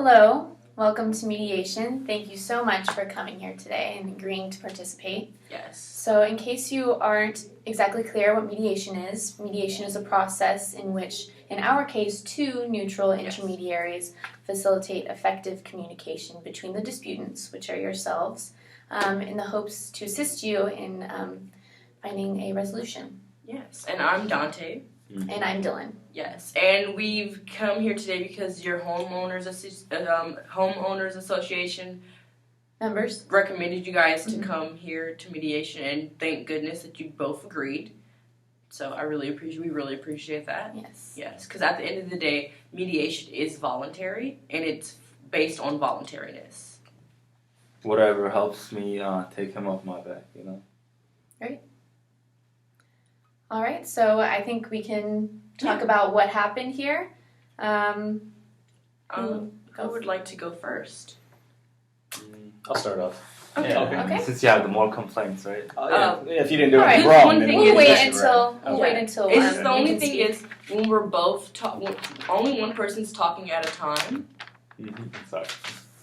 Hello, welcome to mediation. Thank you so much for coming here today and agreeing to participate. Yes. So in case you aren't exactly clear what mediation is a process in which, in our case, two neutral intermediaries facilitate effective communication between the disputants, which are yourselves, in the hopes to assist you in finding a resolution. Yes, and I'm Dante. And I'm Dylan. Yes, and we've come here today because your homeowners association Members? recommended you guys to come here to mediation, and thank goodness that you both agreed. So we really appreciate that. Yes. Yes, because at the end of the day, mediation is voluntary, and it's based on voluntariness. Whatever helps me take him off my back, you know. Great. All right, so I think we can talk about what happened here. I would like to go first. I'll start off. Okay. Yeah, Okay. Since you have the more complaints, right? Yeah, if you didn't do All anything right. wrong, One then thing we We'll can wait discuss it, until right? we'll wait until It's the you only can thing speak. is when we're both only one person's talking at a time. Sorry.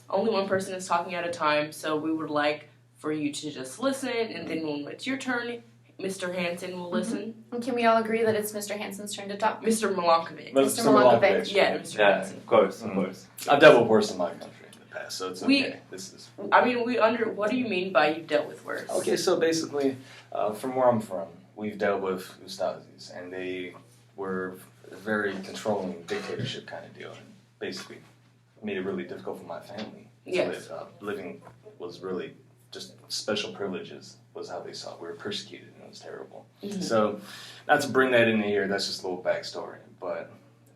Only one person is talking at a time, so we would like for you to just listen, and then when it's your turn, Mr. Hansen will listen. And can we all agree that it's Mr. Hansen's turn to talk? Mr. Milankovic. Mr. Milankovic. Yeah, Mr. Yeah, Hansen. of course, of course. I've dealt with worse in my country in the past, so it's We- okay. This is What do you mean by you've dealt with worse? okay. So basically, from where I'm from, we've dealt with Ustazis, and they were a very controlling dictatorship kind of deal, and basically made it really difficult for my family. Yes. So that, living was really just special privileges was how they saw it. We were persecuted, and it was terrible. Mhm. So, not to bring that into here, that's just a little backstory. But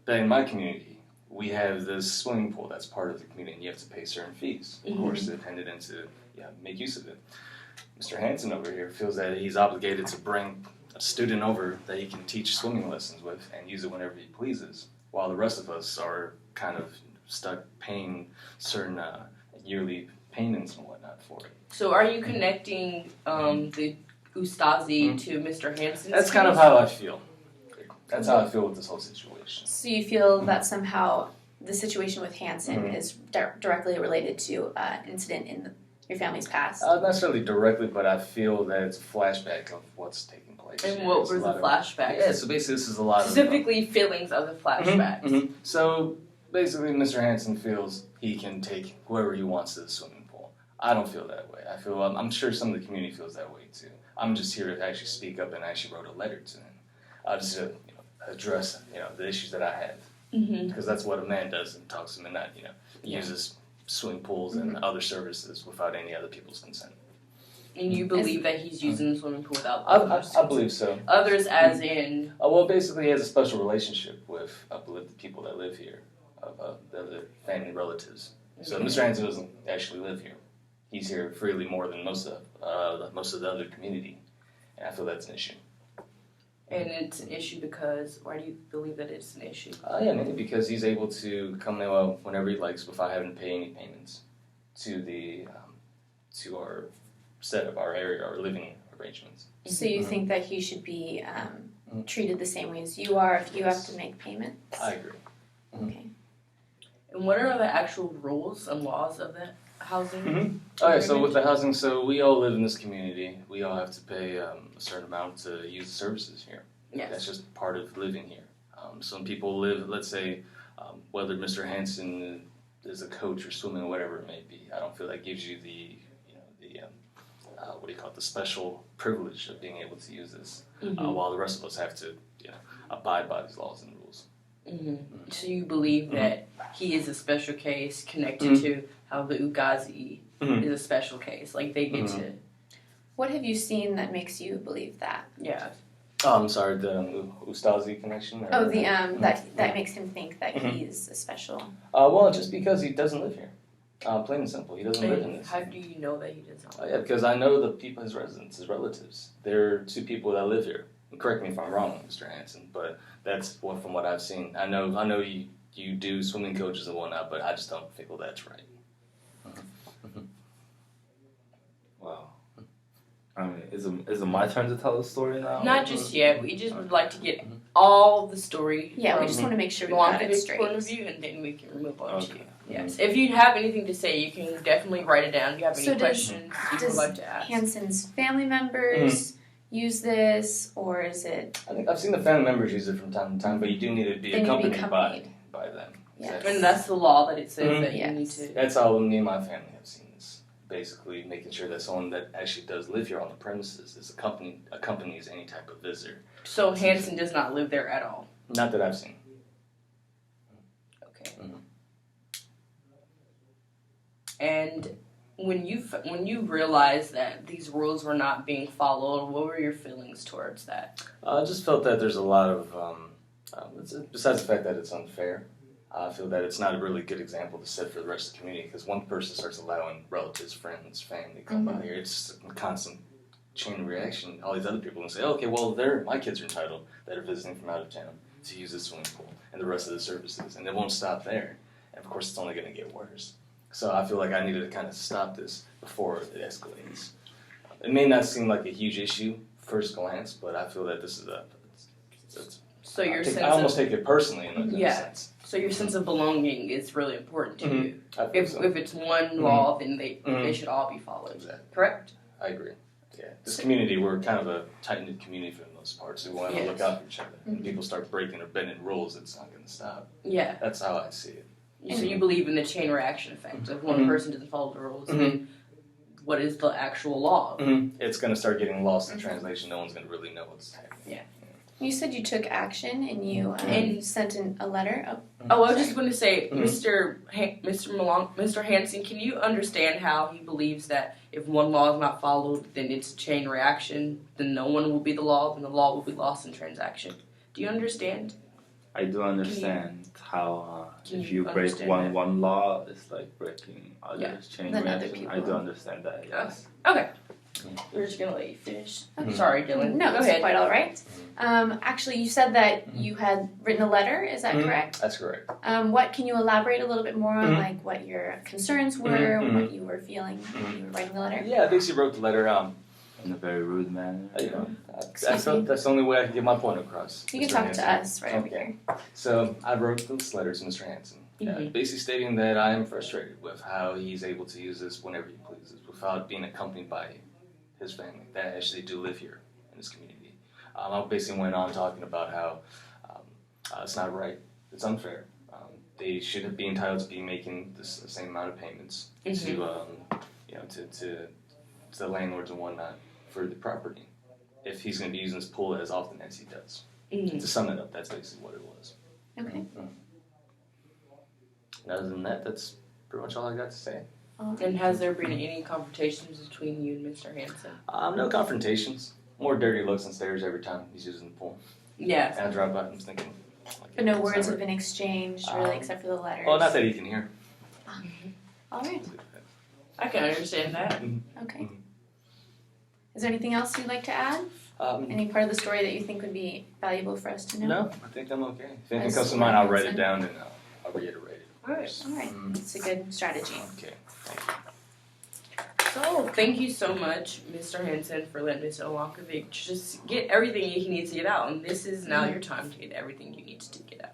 in my community, we have this swimming pool that's part of the community, and you have to pay certain fees, of course, to attend it and to make use of it. Mr. Hansen over here feels that he's obligated to bring a student over that he can teach swimming lessons with and use it whenever he pleases, while the rest of us are kind of stuck paying certain yearly payments and whatnot for it. So are you connecting the Ustazi to Mr. Hansen? That's kind of how I feel. That's how I feel with this whole situation. So you feel that somehow the situation with Hansen is directly related to an incident in your family's past? Not necessarily directly, but I feel that it's a flashback of what's taking place. And here. what It's were a the lot of- flashbacks? Yeah, so basically this is a lot Specifically feelings of the flashbacks. of... So basically Mr. Hansen feels he can take whoever he wants to the swimming pool. I don't feel that way. I feel, I'm sure some of the community feels that way too. I'm just here to actually speak up and actually wrote a letter to him. Just to address the issues that I have. Because that's what a man does and talks to him and not, uses swimming pools and other services without any other people's consent. And you believe that he's using the swimming pool without I believe so. Others as in... Well, basically he has a special relationship with, I believe, the people that live here, the other family relatives. So Mr. Hansen doesn't actually live here. He's here freely more than most of the other community, and I feel that's an issue. And it's an issue because, why do you believe that it's an issue? Mainly because he's able to come in whenever he likes without having to pay any payments to to our set of our area, our living arrangements. So you think that he should be treated the same way as you are if you have to make payments? I agree. Okay. And what are the actual rules and laws of that housing? Okay, so with the housing, so we all live in this community. We all have to pay a certain amount to use the services here. Yes. That's just part of living here. Some people live, let's say, whether Mr. Hansen is a coach or swimming or whatever it may be. I don't feel that gives you the the special privilege of being able to use this, while the rest of us have to, abide by these laws and rules. So you believe that he is a special case connected to how the Ugazi is a special case, like they get to... What have you seen that makes you believe that? Yeah. I'm sorry, the Ustazi connection? Oh, that makes him think that he's a special... Well, just because he doesn't live here. Plain and simple, he doesn't live in this. How do you know that he doesn't? Yeah, because I know the people, his residents, his relatives. There are two people that live here. Correct me if I'm wrong, Mr. Hansen, but that's from what I've seen. I know you do swimming coaches and whatnot, but I just don't feel that's right. Wow. I mean, is it my turn to tell the story now? Not just yet. We just would like to get all the story. Yeah, we from just want to make sure we got it Milonkovic's straight. point of view, and then we can move on to Okay. yes. If you have anything to say, you can definitely write it down. If you have any So does- questions you would does like to ask. Hanson's family members use this, or is it? I think I've seen the family members use it from time to time, but you do need to be They need to be accompanied by them. Yes. And that's the law that it says Mhm. that you Yes. need to. That's how me and my family have seen this. Basically, making sure that someone that actually does live here on the premises is accompanies any type of visitor. So Hanson does not live there at all. Not that I've seen. Okay. Mhm. And when you realized that these rules were not being followed, what were your feelings towards that? I just felt that there's a lot of, besides the fact that it's unfair, I feel that it's not a really good example to set for the rest of the community because one person starts allowing relatives, friends, family to come by here. It's a constant chain reaction. All these other people will say, okay, well, my kids are entitled that are visiting from out of town to use this swimming pool and the rest of the services, and it won't stop there. And of course, it's only going to get worse. So I feel like I needed to kind of stop this before it escalates. It may not seem like a huge issue first glance, but I feel that this is So your sense I almost of take it personally in a sense. so your sense of belonging is really important to you. I feel If so. if it's one law, then they should all be followed. Exactly. Correct? I agree. Yeah, this community, we're kind of a tight-knit community for the most part, so we want to look out for each other. When people start breaking or bending rules, it's not going to stop. Yeah. That's how I see it. So you believe in the chain reaction effect. If one person doesn't follow the rules, then what is the actual law? It's going to start getting lost in translation. No one's going to really know what's happening. Yeah. You said you took action and you sent a letter. Oh, I was just going to say, Mr. Hansen, can you understand how he believes that if one law is not followed, then it's a chain reaction, then no one will be the law, then the law will be lost in transaction? Do you understand? I do understand how can if you you break understand one law, it's like breaking others' Yeah. chain Then other reaction. I people. do understand that. Yes. Okay. We're just going to let you finish. Sorry, Dylan. No, Go that's ahead. quite all right. Actually, you said that you had written a letter. Is that correct? That's correct. What can you elaborate a little bit more on, like what your concerns were, what you were feeling when you were writing the letter? Yeah, I basically wrote the letter. In a very rude manner. Excuse me? That's the only way I can get my point across. You can Mr. talk Hansen. to us right over Okay. here. So I wrote this letter to Mr. Hansen, basically stating that I am frustrated with how he's able to use this whenever he pleases without being accompanied by his family that actually do live here in this community. I basically went on talking about how it's not right, it's unfair. They should be entitled to be making the same amount of payments to the landlords and whatnot for the property if he's going to be using this pool as often as he does. To sum it up, that's basically what it was. Okay. And other than that, that's pretty much all I got to say. And has there been any confrontations between you and Mr. Hansen? No confrontations. More dirty looks and stares every time he's using the pool. Yeah. And I drive by and I'm thinking. But no words have been exchanged, really, except for the letters. Well, not that he can hear. All right. I can understand that. Okay. Is there anything else you'd like to add? Any part of the story that you think would be valuable for us to know? No, I think I'm okay. If anything As comes to mind, I'll write it Hansen. down and I'll reiterate it. Alright. All right. It's a good strategy. Okay. So, thank you so much, Mr. Hansen, for letting Mr. Olankovic just get everything he needs to get out. And this is now your time to get everything you need to get out.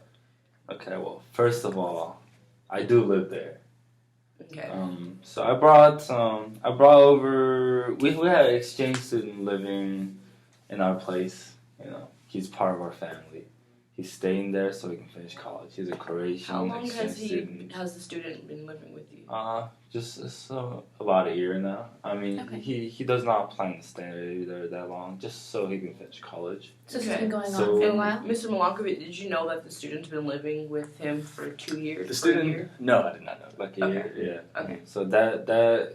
Okay, well, first of all, I do live there. Okay. So I brought over. We had an exchange student living in our place. You know, he's part of our family. He's staying there so he can finish college. He's a Croatian How long exchange has student. the student been living with you? Just about a year now. I mean, Okay. he does not plan to stay there that long, just so he can finish college. So this has been going on So- for a And while? Mr. Milankovic, did you know that the student's been living with him for 2 years? The for a student? year? No, I did not know that. Like a Okay. year, yeah. Okay. So that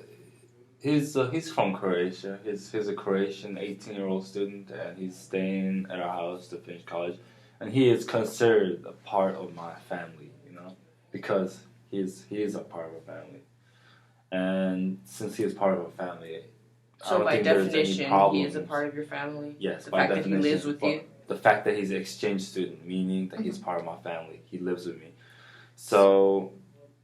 he's from Croatia. He's a Croatian 18-year-old student, and he's staying at our house to finish college. And he is considered a part of my family, you know, because he is a part of our family. And since he is part of our family, I So don't by think there's any definition, he problems. is a part of your family? Yes, The by fact that he definition, lives with but you? the fact that he's an exchange student, meaning that he's part of my family, he lives with me. So,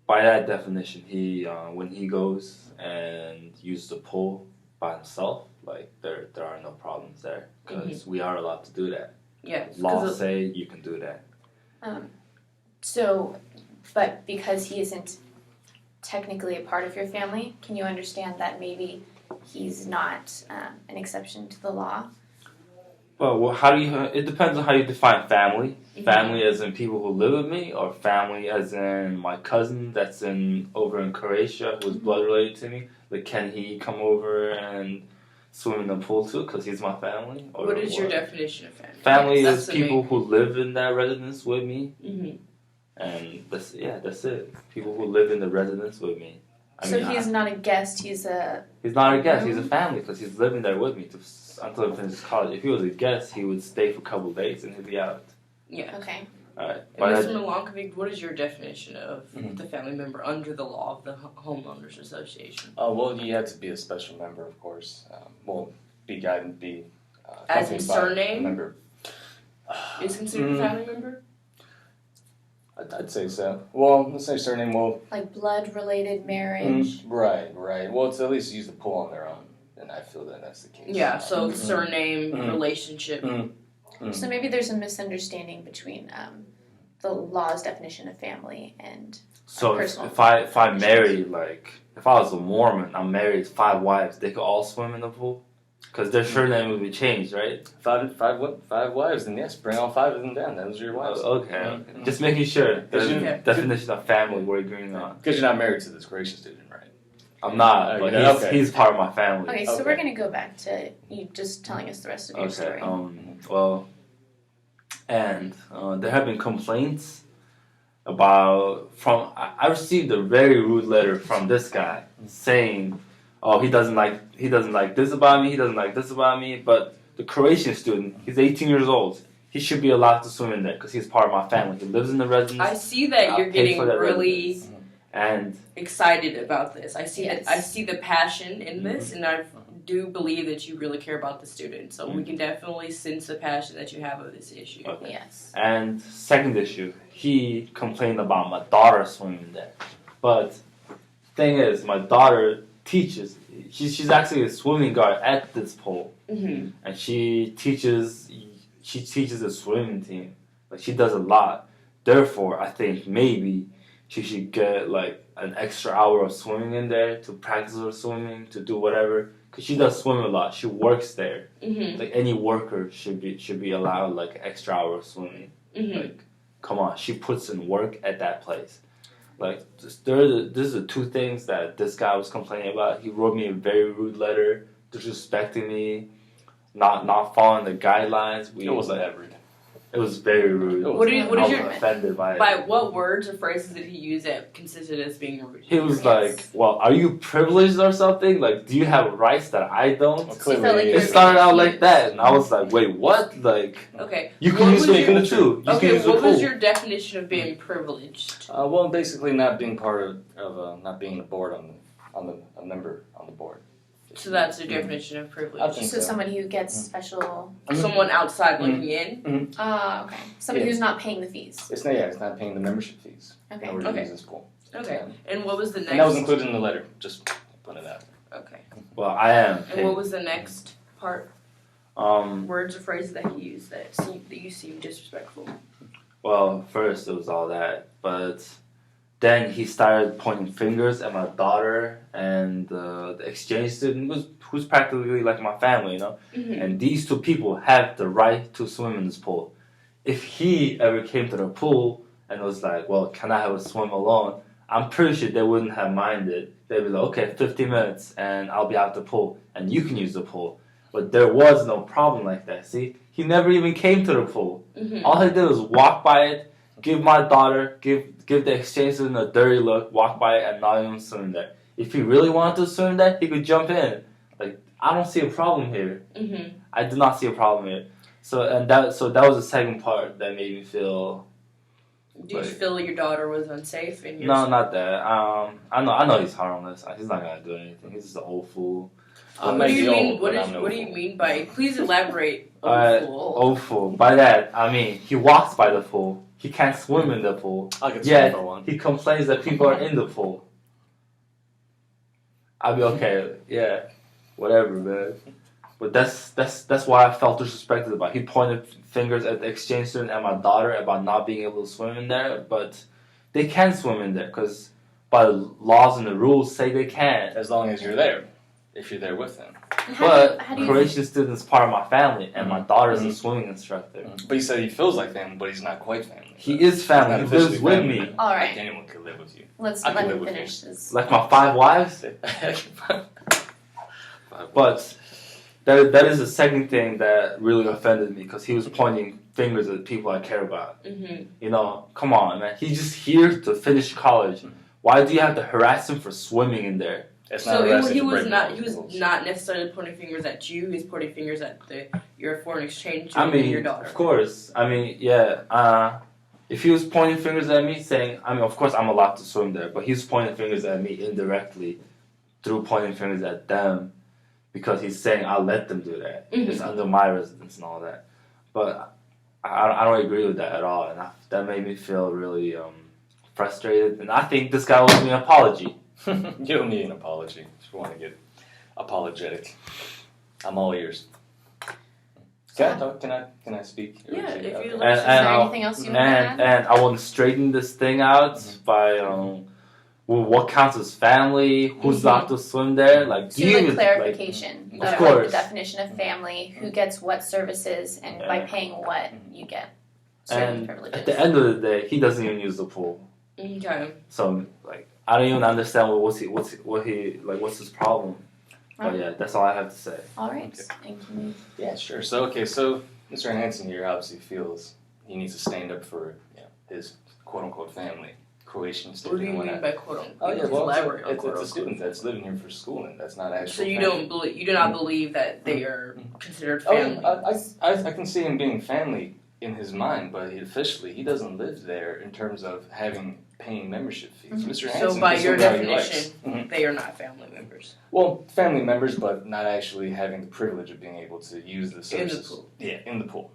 by that definition, he when he goes and uses the pool by himself, like there are no problems there because we are allowed to do that. Yes. Laws say you can do that. But because he isn't technically a part of your family, can you understand that maybe he's not an exception to the law? Well, how do you? It depends on how you define family. Family as in people who live with me, or family as in my cousin that's over in Croatia who's blood related to me. Like, can he come over and swim in the pool too? Because he's my family. Or what is your definition of family? Family Yes, is people who live in that residence with me, and that's it. People who live in the residence with me. He's not a guest. He's not a guest. He's a family because he's living there with me until he finishes college. If he was a guest, he would stay for a couple of days and he'd be out. Yeah. Okay. All right. And Mr. Milankovic, what is your definition of the family member under the law of the Homeowners Association? Well, you have to be a special member, of course. Be as in surname? Member. Is considered a family member? I'd say so. Well, let's say surname. Well, like blood-related marriage. Right. Well, it's at least use the pool on their own, and I feel that that's the case. Yeah. So surname, relationship. So maybe there's a misunderstanding between the law's definition of family and personal. If I married, like, if I was a Mormon, I'm married 5 wives, they could all swim in the pool? Because their surname would be changed, right? 5 wives, then yes, bring all 5 of them down. Those are your wives. Okay. Just making sure. The definition of family we're agreeing on. Because you're not married to this Croatian student, right? I'm not, but he's part of my family. Okay, so we're going to go back to you just telling us the rest of your story. And there have been complaints I received a very rude letter from this guy saying, oh, he doesn't like this about me, he doesn't like this about me, but the Croatian student, he's 18 years old. He should be allowed to swim in there because he's part of my family. He lives in the residence. I see that you're getting really and excited about this. I see the passion in this, and I do believe that you really care about the student. So we can definitely sense the passion that you have of this issue. Okay. Yes. And second issue, he complained about my daughter swimming there. But thing is, my daughter teaches. She's actually a swimming guard at this pool, and she teaches a swimming team. Like, she does a lot. Therefore, I think maybe she should get like an extra hour of swimming in there to practice her swimming, to do whatever. Cause she does swim a lot. She works there. Like, any worker should be allowed like an extra hour of swimming. Like, come on, she puts in work at that place. Like, these are 2 things that this guy was complaining about. He wrote me a very rude letter, disrespecting me, not following the guidelines. It wasn't that rude. It was very rude. I was offended by it. By what words or phrases did he use that considered as being rude? He was like, well, are you privileged or something? Like, do you have rights that I don't? Well, clearly, it started out like that, and I was like, wait, what? Like, okay, you can use the pool too. What was your definition of being privileged? Well, basically not being part of not being a board a member on the board. So that's the definition of privilege. I think So somebody who gets special. Someone outside looking in. Okay. Somebody who's not paying the fees. It's not paying the membership fees. Okay. In order to use this pool. Okay. And what was the next? And that was included in the letter. Just put it out. Okay. Well, I am. And what was the next part? Words or phrases that he used that you seemed disrespectful. Well, first it was all that, but then he started pointing fingers at my daughter and the exchange student who's practically like my family, you know. And these 2 people have the right to swim in this pool. If he ever came to the pool and was like, well, can I have a swim alone? I'm pretty sure they wouldn't have minded. They'd be like, okay, 15 minutes and I'll be out the pool and you can use the pool. But there was no problem like that. See, he never even came to the pool. All he did was walk by it, give my daughter, give the exchange student a dirty look, walk by it, and not even swim there. If he really wanted to swim there, he could jump in. Like, I don't see a problem here. I do not see a problem here. So that was the second part that made me feel. Did you feel your daughter was unsafe? No, not that. I know he's harmless. He's not gonna do anything. He's just an old fool. What do you mean? What do you mean by? Please elaborate. Old fool. Old fool. By that, I mean he walks by the pool. He can't swim in the pool. Yet he complains that people are in the pool. I'll be okay. Yeah, whatever, man. But that's why I felt disrespected about it. He pointed fingers at the exchange student and my daughter about not being able to swim in there, but they can swim in there because by the laws and the rules say they can. As long as you're there, if you're there with them. But how do you Croatian student's part of my family, and my daughter's a Mhm. swimming instructor. But he said he feels like family, but he's not quite family. He is family. Not He officially lives with family. me. All Like right, anyone could live with you. let's I can let live him with finish this. Like my 5 wives. But But that is the second thing that really offended me because he was pointing fingers at people I care about. Mm-hmm. You know, come on, man. He's just here to finish college. Why do you have to harass him for swimming in there? it's not So arrested he for was breaking not. those He was rules. not necessarily pointing fingers at you. He was pointing fingers at your foreign exchange I student mean, and your daughter. of course. I mean, yeah. If he was pointing fingers at me, saying, I mean, of course I'm allowed to swim there, but he's pointing fingers at me indirectly through pointing fingers at them because he's saying I'll let them do that. Mhm. It's under my residence and all that. But I don't agree with that at all, and that made me feel really frustrated. And I think this guy owes me an apology. You don't need an apology if you want to get apologetic. I'm all ears. Can I talk? Can I speak? Or Yeah, is it- if you okay. like. Is there I'll- anything else you want to add? and I want to straighten this thing out by well, what counts as family, who's Mhm. allowed to swim there, like So do you like even, clarification Of of course. the definition of family, who gets what services, and by paying what you get certain and privileges. at the end of the day, he doesn't even use the pool. Okay. So like I don't even understand what's his problem. But yeah, that's all I have to say. All right, Okay. thank you. Yeah, sure. So Mr. Hansen here obviously feels he needs to stand up for his quote unquote family, Croatian What student. do you and mean whatnot. by quote unquote? Oh yeah, Please well, elaborate on it's quote a unquote. student that's living here for schooling. That's not actual. So you family. do not believe that they are considered Oh, family. I can see him being family in his mind, but he doesn't live there in terms of paying membership fees. Mhm. Mr. Hansen So by can your swim how he definition, likes. they are not family members. Well, family members, but not actually having the privilege of being able to use the In the services. pool. Yeah, in the pool,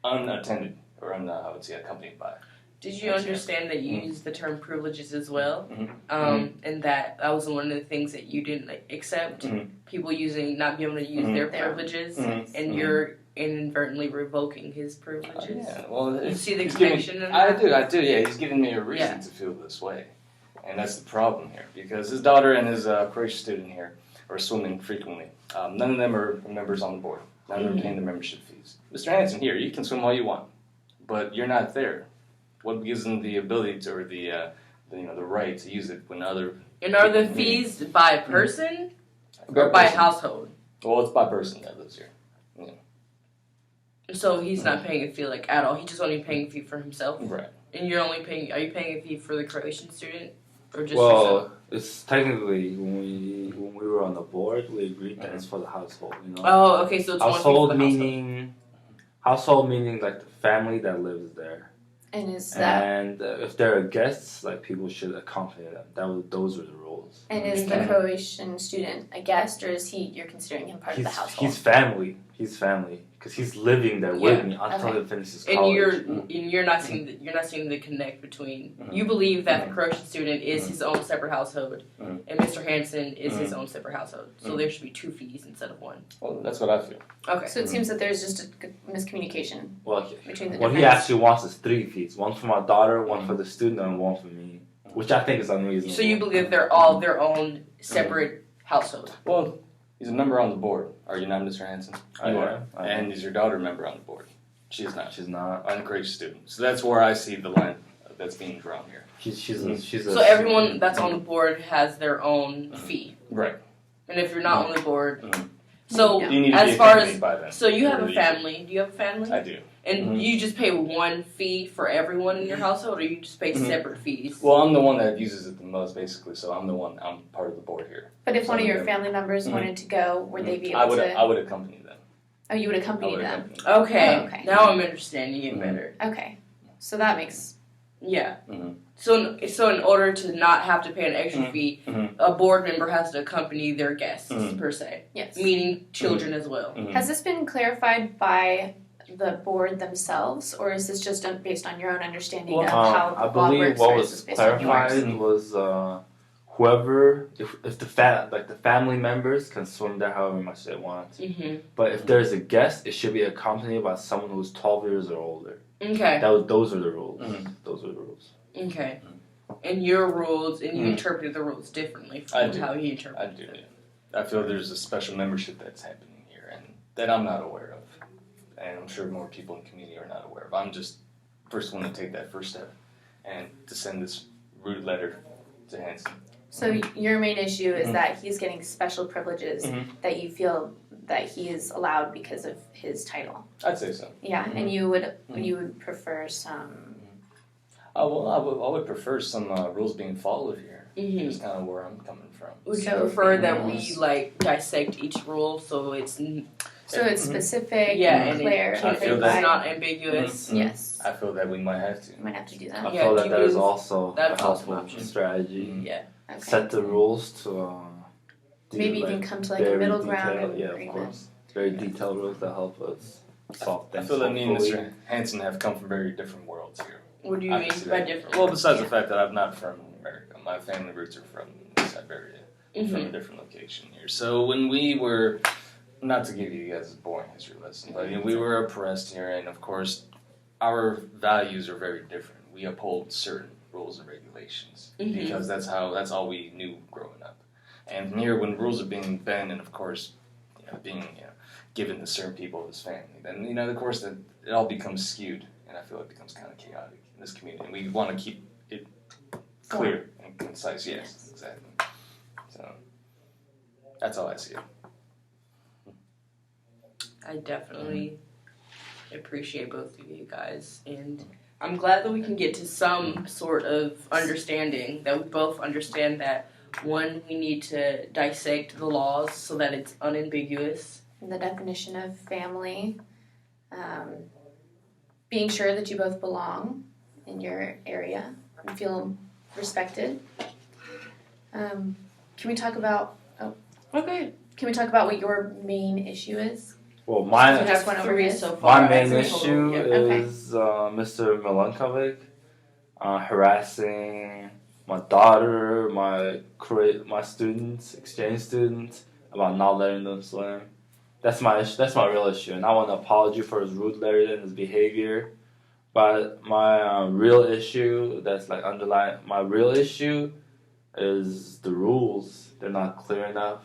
unattended or I would say accompanied by. Did you Yes, understand that you Mhm. used the term privileges as well? Mhm. And that was one of the things that you didn't accept? Mhm. People not being able to use Mhm. their Their- privileges, Mhm. and Mhm. you're inadvertently revoking his privileges. Yeah, well, You it's- see the he's giving- connection in I that? do. Yeah, he's giving me a reason Yeah. to feel this way, and that's the problem here because his daughter and his Croatian student here are swimming frequently. None of them are members on the board. None of them are paying the membership fees. Mr. Hansen, here you can swim all you want, but you're not there. What gives them the ability to, or the right to use it when other? And are the fees by person or by household? Well, it's by person that lives here. So he's not paying a fee at all. He's just only paying a fee for himself. Right. And you're only paying. Are you paying a fee for the Croatian student, or just yourself? Well, it's technically when we were on the board, we agreed that it's for the household. You know, Oh, okay. So it's one fee for household the household meaning like the family that lives there. And is that And if there are guests, like people should accompany them. Those were the rules. and is the Okay. Croatian student a guest, or is you're considering him part of the household? He's family. He's family because he's living there with me until Okay. he finishes And college. you're not seeing the connect between. You believe that the Croatian student is his own separate household, Mhm. and Mr. Hansen is his own separate household. So there should be 2 fees instead of 1. Well, that's what I feel. Okay. So it seems that there's just a miscommunication Well, between the what he difference. actually wants is 3 fees: one for my daughter, one for the student, and one for me, which I think is unreasonable. So you believe they're all their own separate household. Well, he's a member on the board. Are you not, Mr. Hansen? I You am. are. I am. And is your daughter a member on the board? She is not. She's not. I'm a Croatian student. So that's where I see the line that's being drawn here. She's a. So everyone that's on the board has their own fee. Right. And if you're not on the board, Mhm. so You need to as be far accompanied as by them. so you have Or a you- family. Do you have a family? I do. And Mhm. you just pay 1 fee for everyone in your household, or you just pay Mhm. separate fees? Well, I'm the one that uses it the most, basically. So I'm part of the board here. But if one of your So- family members Mhm. wanted to go, would they be I able would. to? I would accompany them. Oh, you would I accompany would them. accompany them. Okay. Oh, okay. Now I'm understanding it Mhm. better. Okay, so that makes Yeah. Mhm. So in order to not have to pay an extra Mhm. fee, Mhm. a board member has to accompany their guests Mhm. per se, yes. meaning children as well. Mhm. Has this been clarified by the board themselves, or is this just based on your own understanding of how I the law believe works, what or is was this based on yours? clarified was whoever, if the family members can swim there however much they want. Mm-hmm. But if there's a guest, it should be accompanied by someone who's 12 years or older. Okay. Those are the rules. Mhm. Those are the rules. Okay. And your rules, and you Mhm. interpreted the rules differently I from do. how he I interpreted do. it. Yeah. I feel there's a special membership that's happening here, and that I'm not aware of, and I'm sure more people in the community are not aware of. I'm just first one to take that first step, and to send this rude letter to Hanson. So your main issue is Mhm. that he's getting special privileges Mhm. that you feel that he is allowed because of his title. I'd say so. Yeah, Mhm. and you would Mhm. prefer some. Well, I would prefer some rules being followed here. Mm-hmm. That's kind of where I'm coming from. Would you So prefer that rules. we like dissect each rule so it's So it's Mhm. specific, yeah, and and clear, it I and feel it's that- clarified. not ambiguous? Mhm. Yes, I feel that we might have to. you might have to do I that. Yeah, feel that keep that is it- also a that's also an helpful option. strategy. Mhm. Yeah. Okay. Set the rules to do, Maybe like, even come to like a very middle detailed, ground and yeah, of agreement. course. Very detailed rules that help us solve I things. feel that me and hopefully. Mr. Hanson have come from very different worlds here. What do you I mean can see by that. different? Well, besides Yeah. the fact that I'm not from America, my family roots are from Siberia, from a Mm-hmm. different location here. So when we were, not to give you guys a boring history lesson, but we were oppressed here, and of course, our values are very different. We uphold certain rules and regulations Mhm. because that's all we knew growing up. And here, when rules are being bent, and of course, being given to certain people of his family, then of course that it all becomes skewed, and I feel it becomes kind of chaotic in this community. And we want to keep it clear and concise. Yes, exactly. So that's all I see. I definitely appreciate both of you guys, and I'm glad that we can get to some sort of understanding, that we both understand that, one, we need to dissect the laws so that it's unambiguous. The definition of family, being sure that you both belong in your area and feel respected. Can we talk about? Okay. Can we talk about what your main issue is? Well, We my just went over three his. so far. my main Three issue total, yeah. Okay. is Mr. Milankovic harassing my daughter, my students, exchange students, about not letting them swim. That's my issue. That's my real issue, and I want to apologize for his rude letter and his behavior. But my real issue, that's like underlying my real issue, is the rules. They're not clear enough.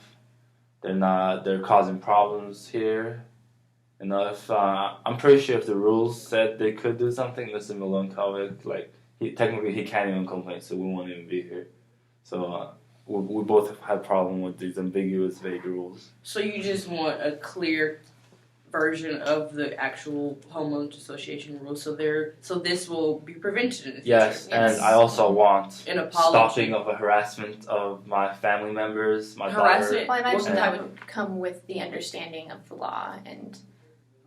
They're causing problems here. If I'm pretty sure if the rules said they could do something, Mr. Milankovic, technically he can't even complain, so we won't even be here. So we both have problem with these ambiguous, vague rules. So you just want a clear version of the actual homeowners association rules, so this will be prevented in the future. Yes, Yes. and I also want An apology. stopping of a harassment of my family members, my Harassment? Well, I imagine What that kind would come with the understanding of the law and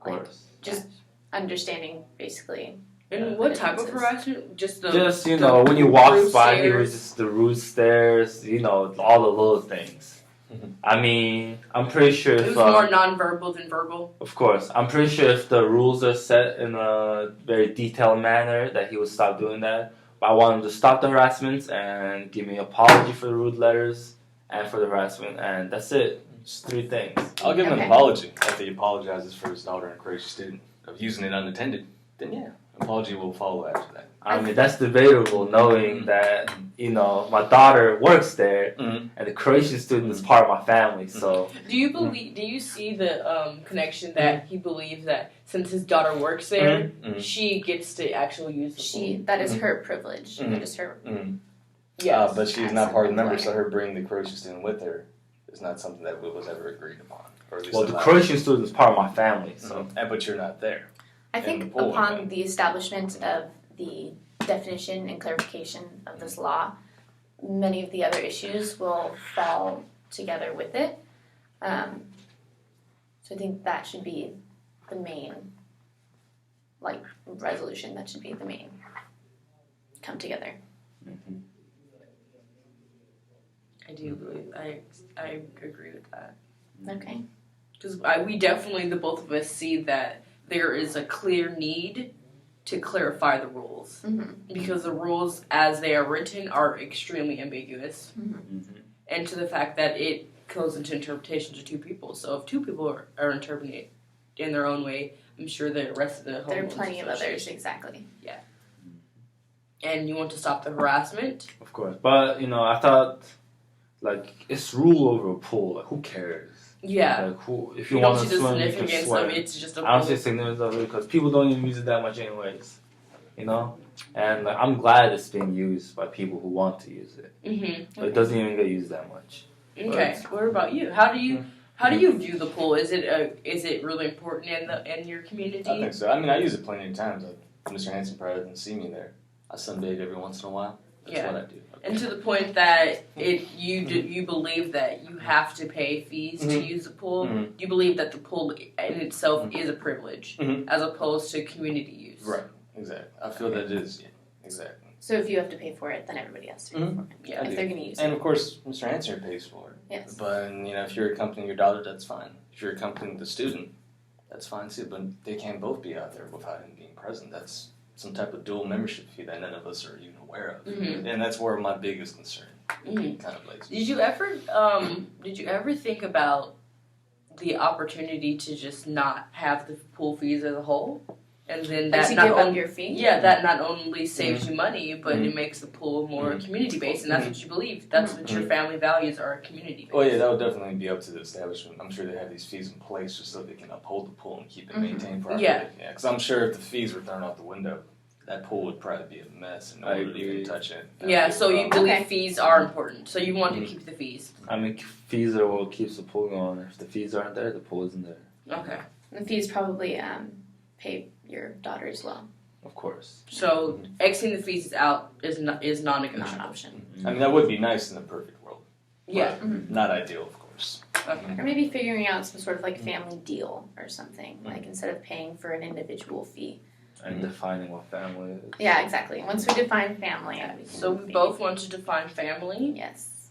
daughter, of course. just understanding basically. And what type of harassment? Just the Just, the when you walk rude by, he stairs? was just the rude stairs, all the little things. Mhm. I mean, I'm pretty sure It if, was more non-verbal than verbal. of course, I'm pretty sure if the rules are set in a very detailed manner, that he would stop doing that. But I want him to stop the harassment and give me an apology for the rude letters and for the harassment, and that's it. Just 3 things. I'll give him Okay. an apology after he apologizes for his daughter and Croatian student of using it unattended. Then an apology will follow after that. I mean, that's debatable, knowing that, my daughter works there, Mhm. and the Croatian student is part of my family, so. Do you see the connection that he believes that since his daughter works there, Mhm. she gets to actually use the pool? That is her privilege. Mhm. That is her. Yes. But she's As not part of the an member, so employer. her bringing the Croatian student with her is not something that was ever agreed upon. Or at least Well, the allowed. Croatian student is part of my family, so. But you're not there. I And think the pool upon would the establishment of the definition and clarification of this law, many of the other issues will fall together with it. So I think that should be the main, resolution. That should be the main come together. Mhm. I do believe I agree with that. Okay. Because we definitely, the both of us, see that there is a clear need to clarify the rules Mm-hmm. because the rules as they are written are extremely ambiguous, Mm-hmm. and to the fact that it goes into interpretations of two people. So if two people are interpreting it in their own way, I'm sure the rest of the There are homeowners plenty of others, association- exactly. And you want to stop the harassment? Of course, but I thought like it's rule over a pool. Like who cares? Yeah. Like who? If you You don't want see to the swim, you can significance swim. of it's just a I don't pool. see significance of it because people don't even use it that much anyways. And like, I'm glad it's being used by people who want to use it. Mm-hmm. But it doesn't even get used that much. Okay. What about you? How do you view the pool? Is it really important in your community? I think so. I mean, I use it plenty of times. Mr. Hanson probably doesn't see me there. I sunbathe every once in a while. That's Yeah. what I do. And to the point that you believe that you have to pay fees to use the pool. Mhm. You believe that the pool in itself is a privilege Mhm. as opposed to community use. Right. Exactly. I feel that it is. Yeah, exactly. So if you have to pay for it, then everybody has to pay Mhm. for it. Yeah. I If do. they're going to use And it. of course, Mr. Hanson pays for it. Yes. But if you're accompanying your daughter, that's fine. If you're accompanying the student, that's fine too. But they can't both be out there without him being present. That's some type of dual membership fee that none of us are even aware of. Mhm. And that's where my biggest concern Mhm. kind of lays. Did you ever think about the opportunity to just not have the pool fees as a whole, and then Like that to not give only up your fee? that not only saves you money, but Mhm. it makes the pool more Mhm. community based, and that's what you believe. That's what your family values are, community based. Oh yeah, that would definitely be up to the establishment. I'm sure they have these fees in place just so they can uphold the pool and keep it maintained properly. Yeah. Because I'm sure if the fees were thrown out the window, that pool would probably be a mess and no I one would even agree. touch it. Yeah, so you believe Okay. fees are important. So you want to keep the fees. I mean, fees are what keeps the pool going. If the fees aren't there, the pool isn't there. Okay. The fees probably pay your daughter as well. Of course. So exiting the fees out is Not an non-negotiable. option. I mean, that would be nice in the perfect world. Yeah. Mhm. Not ideal, of course. Okay. Or maybe figuring out some sort of like family deal or something. Like instead of paying for an individual fee. And defining what family is. Yeah, exactly. Once we define family. So we both want to define family. Yes.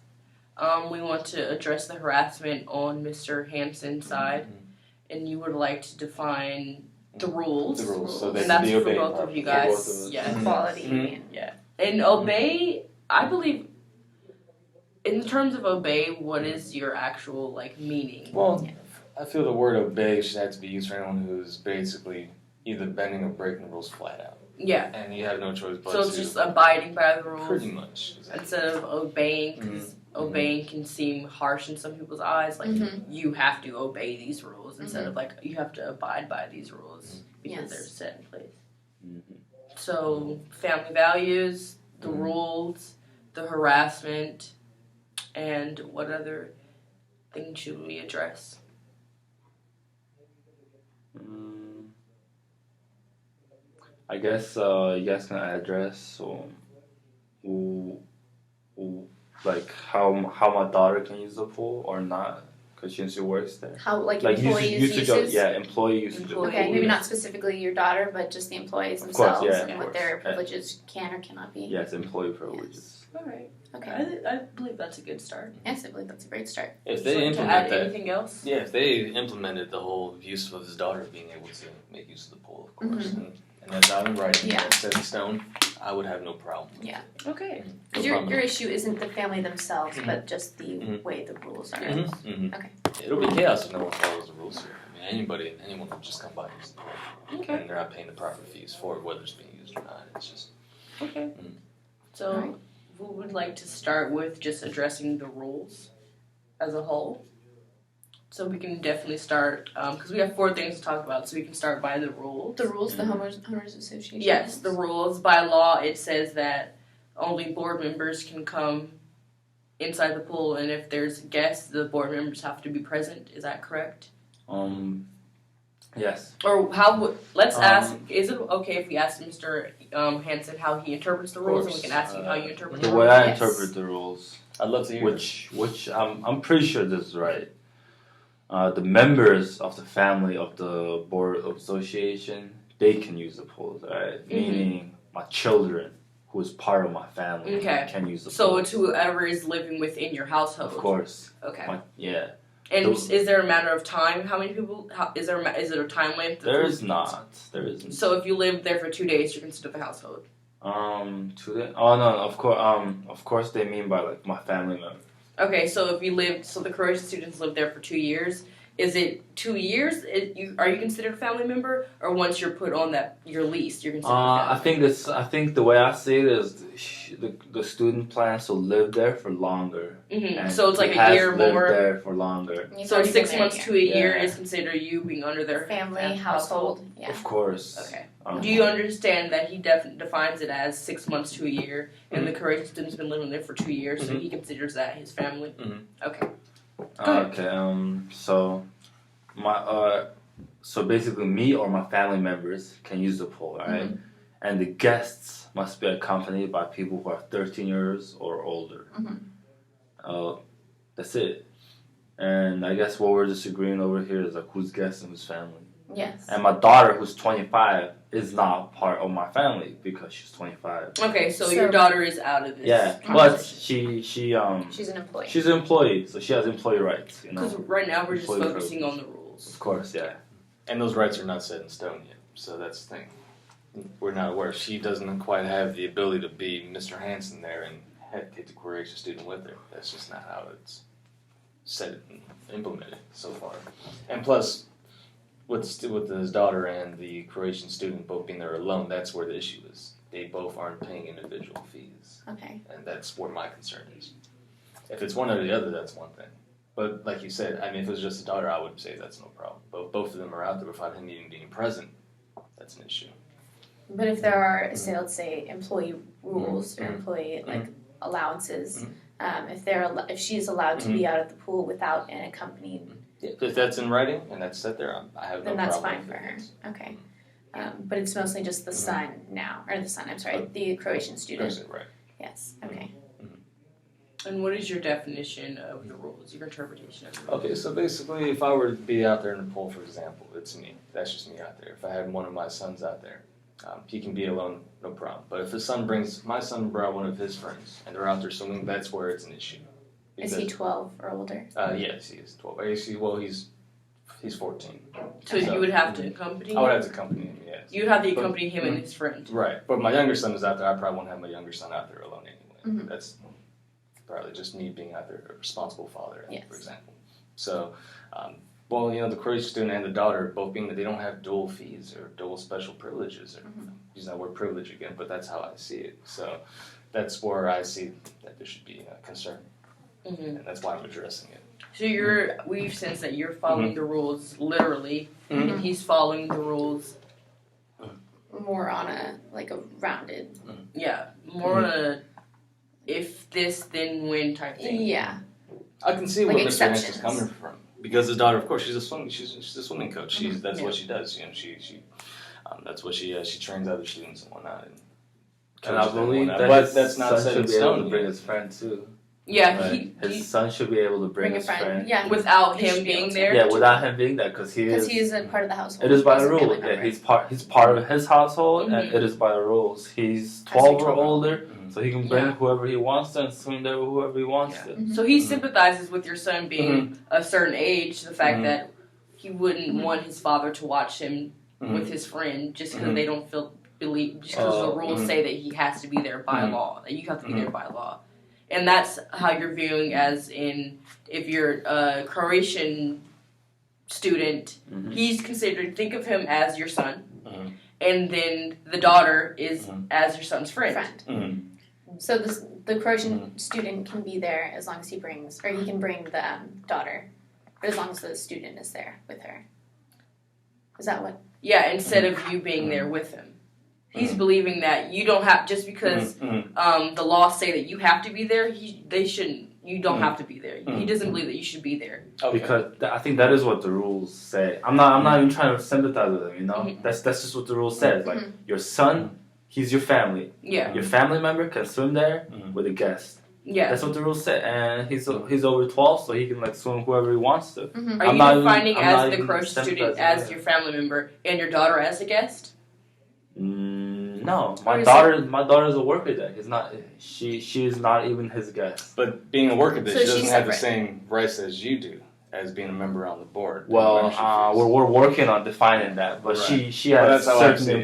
We want to address the harassment on Mr. Hanson's side, and you would like to define the rules. The rules, so they And can that's be for obeyed. both of you For both guys. of us. Yeah. Equality. Mhm. And And obey, I believe, in terms of obey, what is your actual meaning? Well, I feel the word obey should have to be used for anyone who's basically either bending or breaking the rules flat out. Yeah. And you have no choice but So to. it's just abiding by the rules Pretty much. instead of obeying, because obeying can seem harsh in some people's eyes. Like you have to obey these rules instead of you have to abide by these rules because Yes. they're set in place. Mhm. So family values, the rules, the harassment, and what other things should we address? I guess you guys can address like how my daughter can use the pool or not because she works there. how like Like employees usage of, uses? employee usage of the pool. Okay, maybe yes. not specifically your daughter, but just the employees Of course, themselves yeah, and of what course. their Yeah. privileges can or cannot be. Yes, employee privileges. All right. Okay. I believe that's a good start. Yes, I believe that's a great start. If So they to implement add that. anything else? Yeah, if they implemented the whole use of his daughter being able to make use of the pool, of course, and that's not in writing, Yeah. that's set in stone, I would have no problem. Okay. No Because your problem. issue isn't the family themselves, but just the way the rules are. Okay. It'll be chaos if no one follows the rules here. I mean, anyone can just come by and use the pool. Okay. And they're not paying the proper fees for it, whether it's being used or not. It's just. Okay. So Alright. we would like to start with just addressing the rules as a whole. So we can definitely start, because we have 4 things to talk about, so we can start by the rules. The rules, the homeowners association. Yes, the rules. By law, it says that only board members can come inside the pool, and if there's guests, the board members have to be present. Is that correct? Yes. Or how would, let's ask, is it okay if we ask Mr. Hanson how he interprets the rules, and we can ask you how you interpret the The rules? way I Yes. interpret the rules, I'd love to hear which I'm pretty sure this is right. The members of the family of the board of association, they can use the pools, right? Meaning my children, who is part of my family, Okay. can use the So pool. it's whoever is living within your household. Of course. Okay. And is there a matter of time? How many people? Is it a time length? There is not. There isn't. So if you live there for 2 days, you're considered the household. 2 days? Oh no, of course they mean by like my family member. Okay, so if you lived, so the Croatian students lived there for 2 years. Is it 2 years? Are you considered a family member, or once you're put on your lease, you're considered? A family I think the way I see it is the student plans to live there for longer. Mm-hmm. So it's like he a year has lived more. there for longer. So 6 months to a year is considered you being under their family household. Yeah. Of course. Okay. Do you understand that he defines it as 6 months to a year, and the Croatian student's been living there for 2 years, so he considers that his family? Mm-hmm. Okay. So basically me or my family members can use the pool, right? Mm-hmm. And the guests must be accompanied by people who are 13 years or older. Mm-hmm. That's it. And I guess what we're disagreeing over here is like who's guest and who's family. Yes. And my daughter, who's 25, is not part of my family because she's 25. Okay, so your daughter is out of this. Yeah, but she's an employee. She's an employee, so she has employee rights. Because right now we're just focusing on the rules. Of course, yeah. And those rights are not set in stone yet, so that's the thing. We're not aware. She doesn't quite have the ability to be Mr. Hansen there and take the Croatian student with her. That's just not how it's set and implemented so far. And plus, with his daughter and the Croatian student both being there alone, that's where the issue is. They both aren't paying individual fees. Okay. And that's where my concern is. If it's one or the other, that's one thing. But like you said, I mean, if it was just a daughter, I would say that's no problem. But both of them are out there without him even being present. That's an issue. But if there are, let's say, employee rules or employee allowances, if she's allowed to be out at the pool without an accompanied, If that's in writing and that's set there, I have no then problem. that's fine for her. Okay. But it's mostly just the son now, or the Croatian student. Right. Yes. Okay. And what is your definition of the rules, your interpretation of the rules? Okay, so basically, if I were to be out there in the pool, for example, it's me. That's just me out there. If I had one of my sons out there, he can be alone, no problem. But if my son brought one of his friends, and they're out there swimming, that's where it's an issue. Is he 12 or older? Yes, he is 12. Actually, well, he's 14. So you would have to accompany him? I would have to accompany him, yes. You'd have to accompany him and his friend. Right. But my younger son is out there. I probably won't have my younger son out there alone anyway. Mm-hmm. That's probably just me being out there, a responsible father, Yes. for example. So, the Croatian student and the daughter, both being that they don't have dual fees or dual special privileges, or using that word privilege again, but that's how I see it. So that's where I see that there should be a concern. And that's why I'm addressing it. So we've sensed that you're following the rules literally, and he's following the rules. More on a rounded. Yeah, more on a if this then when type thing. Yeah. I can see Like where Mr. Hanks is exceptions. coming from because his daughter, of course, she's a swimming coach. That's what she does. She that's what she trains other students and whatnot. And I believe that but his that's not son set in should be able stone to bring yet. his friend too. Yeah, Right. His son should be able to bring Bring a his friend. Yeah. without He should him be able being to. there. Yeah, without him being there, because he Because is. he is a part of the household. It is by He's the a rule. family Yeah, member. he's part of his household, and it is by the rules. He's 12 or 12. older, so he can bring Yeah. whoever he wants to and swim there with whoever he wants to. So he sympathizes with your son being a certain age, the fact that he wouldn't want his father to watch him with his friend just because they don't believe, just because the rules say that he has to be there by law, that you have to be there by law. And that's how you're viewing as in, if you're a Croatian student, he's considered, think of him as your son, and then the daughter is as your son's friend. So the Croatian student can be there as long as he can bring the daughter, or as long as the student is there with her. Is that what? Yeah, instead of you being there with him. He's believing that you don't have, just because the laws say that you have to be there, they shouldn't. You don't have to be there. He doesn't believe that you should be there. Okay. Because I think that is what the rules say. I'm not even trying to sympathize with him. You know, that's just what the rule says. Like your son, he's your family. Yeah. Your family member can swim there with a guest. Yeah. That's what the rules say, and he's over 12, so he can swim whoever he wants to. Are you defining I'm as not the even Croatian student sympathizing as with your family member and your daughter as a guest? No, my daughter's a worker there. He's not. She is not even his guest. But being a worker there, So she she's doesn't have the separate. same rights as you do as being a member on the board? Well, Membership fees? we're working on defining that, but Right. she Well, has that's how I certain see it.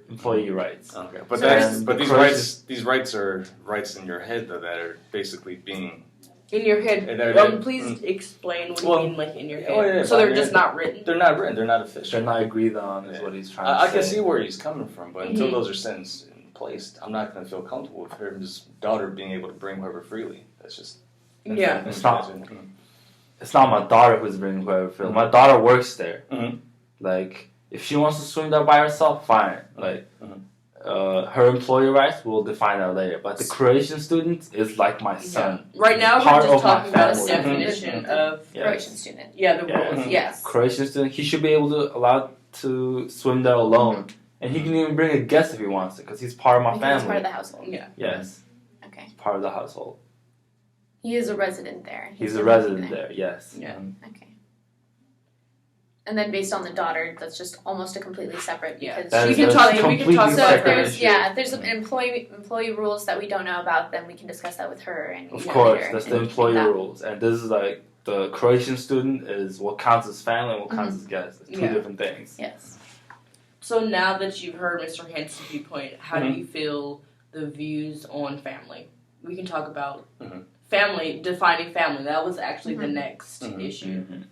employee rights. Okay, but So that's and but the these rights are rights in your head though that are basically being. In your head. They're- Please explain what Well, you mean, like in your head. oh, yeah, so I they're mean, just not written. They're not written. They're not official. They're not agreed on, is Yeah. what he's trying to I say. can see where he's coming from, but until Mhm. those are set in place, I'm not going to feel comfortable with her and his daughter being able to bring whoever freely. That's just. Yeah. It's not. It's not my daughter who's bringing whoever film. My daughter works there. Mhm. Like, if she wants to swim there by herself, fine. Like, Mhm. her employee rights, we'll define that later. But the Croatian student is like my son. Right now, Part we're just of my talking about the family. definition of Croatian student. the Yeah. rules. Mhm. Yes. Croatian student, he should be able to allow to swim there alone, and he can even bring a guest if he wants to, because he's part of my Because it's family. part of the household. Yeah. Yes, Okay. he's part of the household. He is a resident there. He's a been resident living there. Yes. Yeah. Okay. And then based on the daughter, that's just almost a completely separate Yeah. because That We is can a talk- we can completely talk so about if separate there's issue. if there's an employee rules that we don't know about, then we can discuss that with her and Of you know, course, later that's and the keep employee that. rules, and this is like the Croatian student is what counts as family and what counts as guest. It's two Yeah. different things. Yes. So now that you've heard Mr. Hanson's viewpoint, how Mhm. do you feel the views on family? We can talk about Mhm. family, defining family. That was actually the Mhm. next Mhm. issue. Mhm.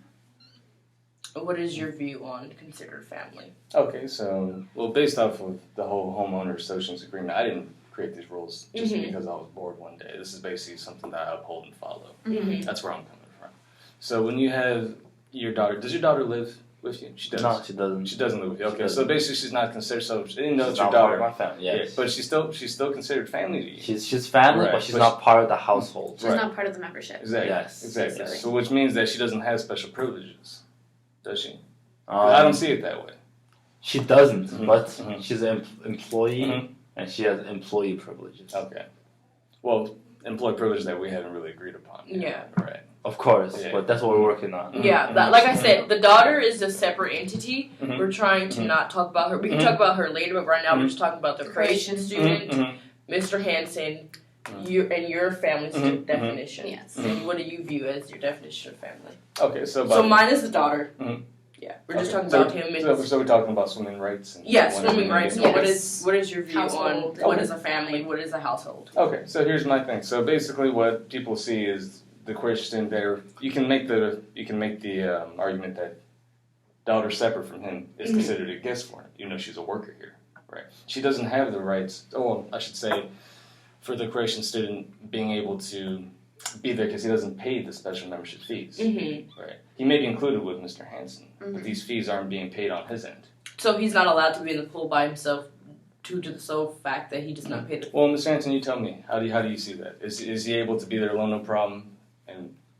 What is your view on considered family? Okay, so well, based off of the whole homeowner associations agreement, I didn't create these rules just Mhm. because I was bored one day. This is basically something that I uphold and follow. Mm-hmm. That's where I'm coming from. So when you have your daughter, does your daughter live with you? She does. No, she doesn't. She doesn't live with you. She Okay, so doesn't. basically she's not considered. So she didn't know She's it's your not part of daughter. my family. Yes. But she's still considered family to you. She's family, Right, but she's but not part of the household. She's Right. not part of the membership. Exactly. Yes. Exactly. Exactly. So which means that she doesn't have special privileges, does she? 'Cause I don't see it that way. She doesn't, Mhm. but Mhm. she's an employee, Mhm. and she has employee privileges. Okay. Well, employee privilege that we haven't really agreed upon. Yeah. Right. Of course, Yeah. but that's what we're working on. Mhm. Yeah, that, like I said, the daughter is a separate entity. Mhm. We're trying to Mhm. not talk about her. We can Mhm. talk about her later, but right now we're Mhm. just talking about the The Croatian Croatian student, Mhm. Mr. Hansen, Mhm. you and your family's Mhm. definition. Yes. And what do you view as your definition of family? Okay, so So mine is the daughter. Mhm. Yeah, we're just okay. talking So- about him. And So we're talking about swimming rights. And yeah, ones swimming and rights. everything. And Yes. what is your view Household. on what Okay. is a family? What is a household? Okay, so here's my thing. So basically, what people see is the question there. You can make the argument that daughter separate from him is Mhm. considered a guest for him, even though she's a worker here, right? She doesn't have the rights. Oh, I should say, for the Croatian student being able to be there because he doesn't pay the special membership fees, Mm-hmm. right? He may be included with Mr. Hansen, Mhm. but these fees aren't being paid on his end. So he's not allowed to be in the pool by himself due to the sole fact that he does not pay the. Well, Mr. Hansen, you tell me, how do you see that? Is he able to be there alone, no problem,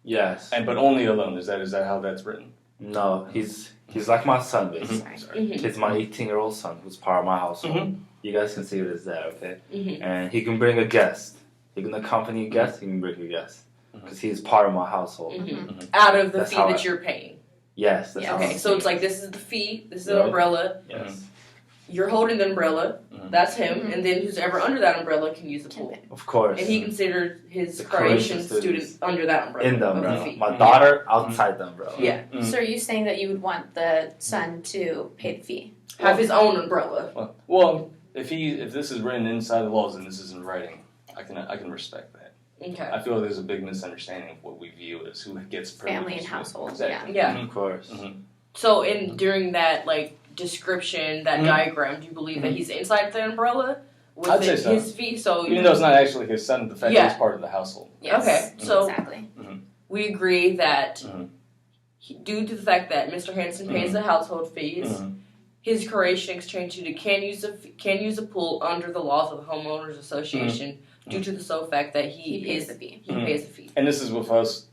Yes. but only alone? Is that how that's written? No, he's like my son, basically. Sorry. Sorry. Mm-hmm. He's my 18-year-old son who's part of my household. Mhm. You guys can see it as that, okay? Mm-hmm. And he can bring a guest. He can accompany a guest. He can bring a guest because he's part of my household. Mm-hmm. Out of the That's fee how that I- you're paying. Yes. That's Yeah, how Okay, I'm so it's seeing like this is the fee, this is Yeah. the umbrella, it. Yes. you're holding the umbrella, Mhm. that's him, Mhm. and then who's ever under that umbrella can use the Can pool. pay. Of course. And he considered his The Croatian Croatian student students. under that umbrella. in the of the umbrella. fee. My daughter outside the umbrella. Yeah. Mhm. So are you saying that you would want the son to pay the fee? Have his own umbrella. Well, if this is written inside the laws and this is in writing, I can respect that. Okay. I feel there's a big misunderstanding of what we view as who gets privileges. Family and household, Exactly. Yeah. Of course. Mhm. So during that description, that Mhm. diagram, do you believe that he's inside the umbrella? Was I'd say it so. his fee? So Even though it's not actually his son, the fact Yeah. that he's part of the household. Yes. Okay, so- exactly. we agree that Mhm. due to the fact that Mr. Hansen pays the household fees, Mhm. his Croatian exchange student can use a pool under the laws of the homeowners association due to the sole fact that He pays the fee. he Mhm. pays the fee. And this is with us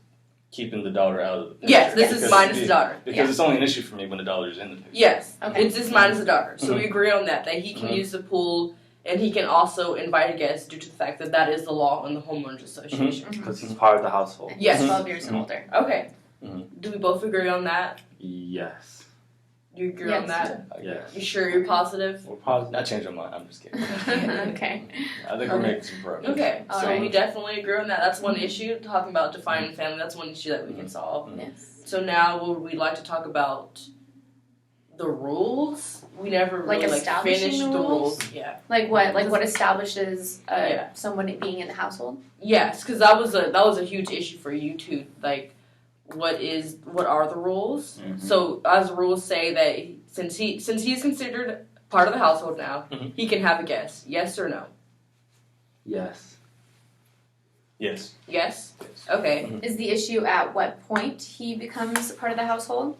keeping the daughter out of the picture. Yes, this is Because- minus the daughter. Because Yeah. it's only an issue for me when the daughter is in the picture. Yes, Okay. it's minus the daughter. So we Mhm. agree on that he can Mhm. use the pool and he can also invite a guest due to the fact that that is the law in the homeowners association. Because he's part of the household. Yes. He's 12 years and older. Okay. Mhm. Do we both agree on that? Yes. You agree Yes. on that? Yes. You sure you're positive? We're positive. I changed my mind. I'm just kidding. Okay. I think we're making some progress. Okay, so Alright. we definitely agree on that. That's one issue. Talking about defining family, that's one issue that we can solve. Yes. So now would we like to talk about the rules? We never Like really establishing finished the the rules? rules. Yeah. Like what? Like what establishes Yeah. someone being in the household? Yes, because that was a huge issue for you too. Like, what are the rules? Mhm. So as the rules say that since he's considered part of the household now, Mhm. he can have a guest. Yes or no? Yes. Yes. Yes. Yes. Okay. Is the issue at what point he becomes part of the household,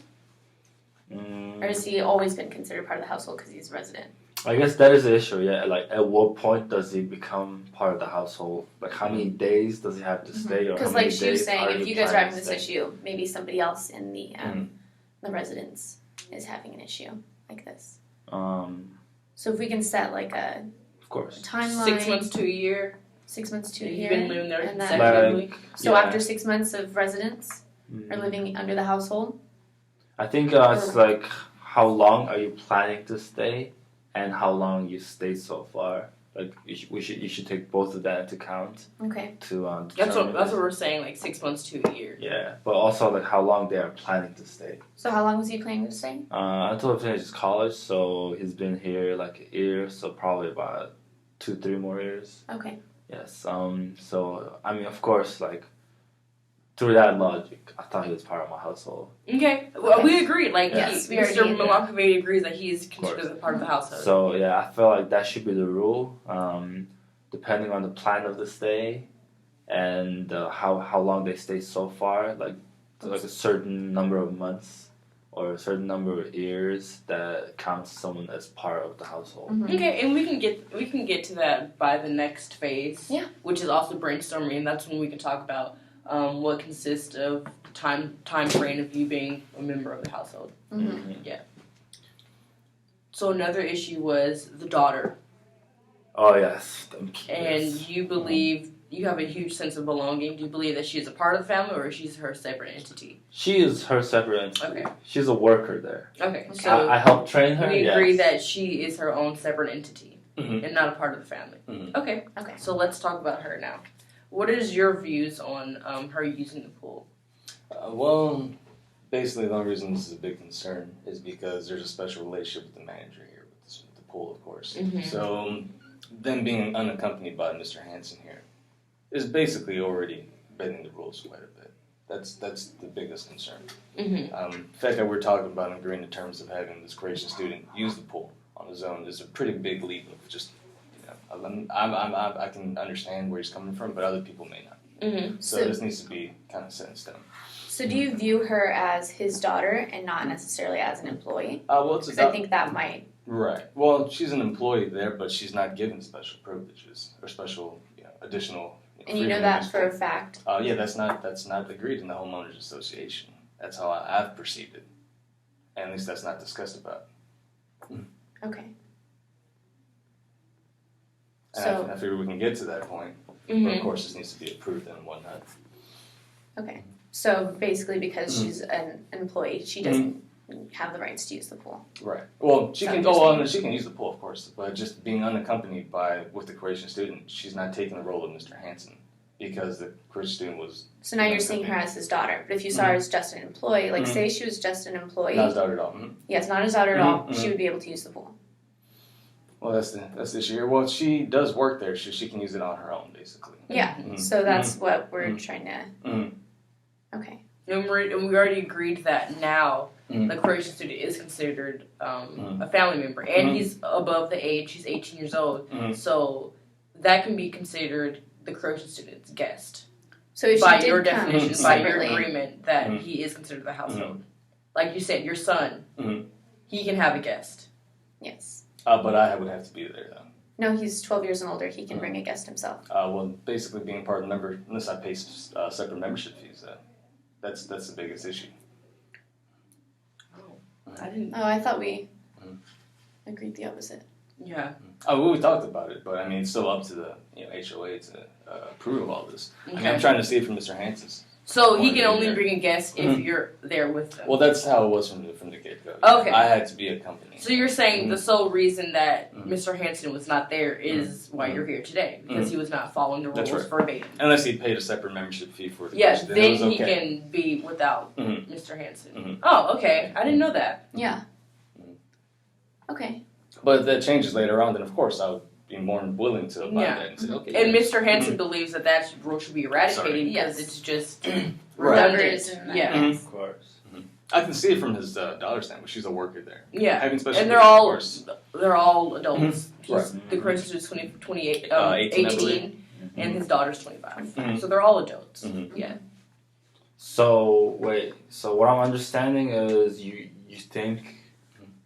or has he always been considered part of the household because he's a resident? I guess that is the issue, yeah. Like, at what point does he become part of the household? Like, how many days does he have to stay, or how Because many like she was days saying, are if you you guys are planning having to this stay? issue, maybe somebody else in the residence is having an issue like this. So if we can set like a Of course. timeline, 6 months to a year. 6 months to a You've year, been living there and then- consecutively. so Yeah. after 6 months of residence or living under the household. I think it's like, how long are you planning to stay, and how long you stayed so far. Like, you should take both of that into account Okay. to That's determine what it. we're saying. Like 6 months to a year. Yeah, but also like how long they are planning to stay. So how long was he planning to stay? Until he finishes college, so he's been here like a year, so probably about 2-3 more years. Okay. Yes. So I mean, of course, like through that logic, I thought he was part of my household. Okay. Well, Okay. we agreed. Like, Yes, we Mr. already- Milankovic agrees that he is course. considered a part of the household. So yeah, I feel like that should be the rule. Depending on the plan of the stay, and how long they stay so far, like a certain number of months or a certain number of years that counts someone as part of the household. Mhm. Okay, and we can get to that by the next phase. Yeah. Which is also brainstorming, and that's when we can talk about what consists of time frame of you being a member of the household. Mhm. So another issue was the daughter, Oh yes, and yes. you believe you have a huge sense of belonging. Do you believe that she's a part of the family, or she's her separate entity? She is her separate entity. Okay. She's a worker there. Okay, so I helped train her. we agree yes. that she is her own separate entity Mhm. and not a part of the family. Mhm. Okay. Okay. So let's talk about her now. What is your views on her using the pool? Well, basically, the only reason this is a big concern is because there's a special relationship with the manager here, with the pool, of course. Mhm. So, them being unaccompanied by Mr. Hansen here is basically already bending the rules quite a bit. That's the biggest concern. Mm-hmm. The fact that we're talking about agreeing in terms of having this Croatian student use the pool on his own is a pretty big leap of just, I can understand where he's coming from, but other people may not. Mm-hmm. So this needs to be kind of set in stone. So do you view her as his daughter and not necessarily as an employee? Well, it's Because I think that might. right. Well, she's an employee there, but she's not given special privileges or special, additional. And you know freedom that in this for a pool. fact. Yeah, that's not agreed in the homeowners association. That's how I've perceived it, and at least that's not discussed about. Okay. And So- I figure we can get to that point, but Mm-hmm. of course this needs to be approved and whatnot. Okay. So basically, because she's an employee, she doesn't have the rights to use the pool. Right. Well, she So can. I'm just Oh, well, I saying- mean, she can use the pool, of course, but just being unaccompanied with the Croatian student, she's not taking the role of Mr. Hansen because the Croatian student was So now you're seeing her as his daughter. But if you saw her as just an employee, like Mhm. say she was just an employee, not his daughter at all. Mhm. yes, not his daughter at all, Mhm. she would be able to use the pool. Well, that's the issue here. Well, she does work there, so she can use it on her own, basically. Yeah. Mhm. So that's what we're trying to. Mhm. Okay. And we already agreed that now Mhm. the Croatian student is considered Mhm. a family member, and Mhm. he's above the age. He's 18 years old, Mhm. so that can be considered the Croatian student's guest So if by she your did come definition, by your separately, agreement that Mhm. he is considered the household. Like you said, your son, Mhm. he can have a guest. yes. But I would have to be there, though. No, he's 12 years and older. He can bring a guest himself. Well, basically being part of the member, unless I pay separate membership fees, that's the biggest issue. I didn't. Oh, I thought we Mhm. agreed the opposite. Yeah. Oh, well, we talked about it, but I mean, it's still up to the HOA to approve of all this. I mean, Okay. I'm trying to see it from Mr. Hansen's So he Or can only dinner. bring a guest if you're there with them. Well, that's how it was from the get go. Okay. I had to be accompanied. So you're saying the sole reason that Mhm. Mr. Hansen was not there is why you're here today, because he was not following the That's rules right. verbatim. Unless he paid a separate membership fee for the Yes, person, then it was he okay. can be without Mhm. Mr. Hansen. Mhm. Oh, okay. I didn't know that. Yeah. Mhm. Okay. But if that changes later on, then of course I would be more than willing to abide Yeah. that and say, okay. And yes. Mr. Hansen believes that rule should be eradicated because Yes. it's just Right. redundant. Numbers and Yeah. Mhm. Of course. I can see it from his daughter standpoint. She's a worker there. Yeah. Having special And needs, they're of all course. adults. Right. The Christian is 28, 18, I 18 and his daughter's 25. Mhm. So they're all adults. Mhm. Yeah. So wait. So what I'm understanding is you think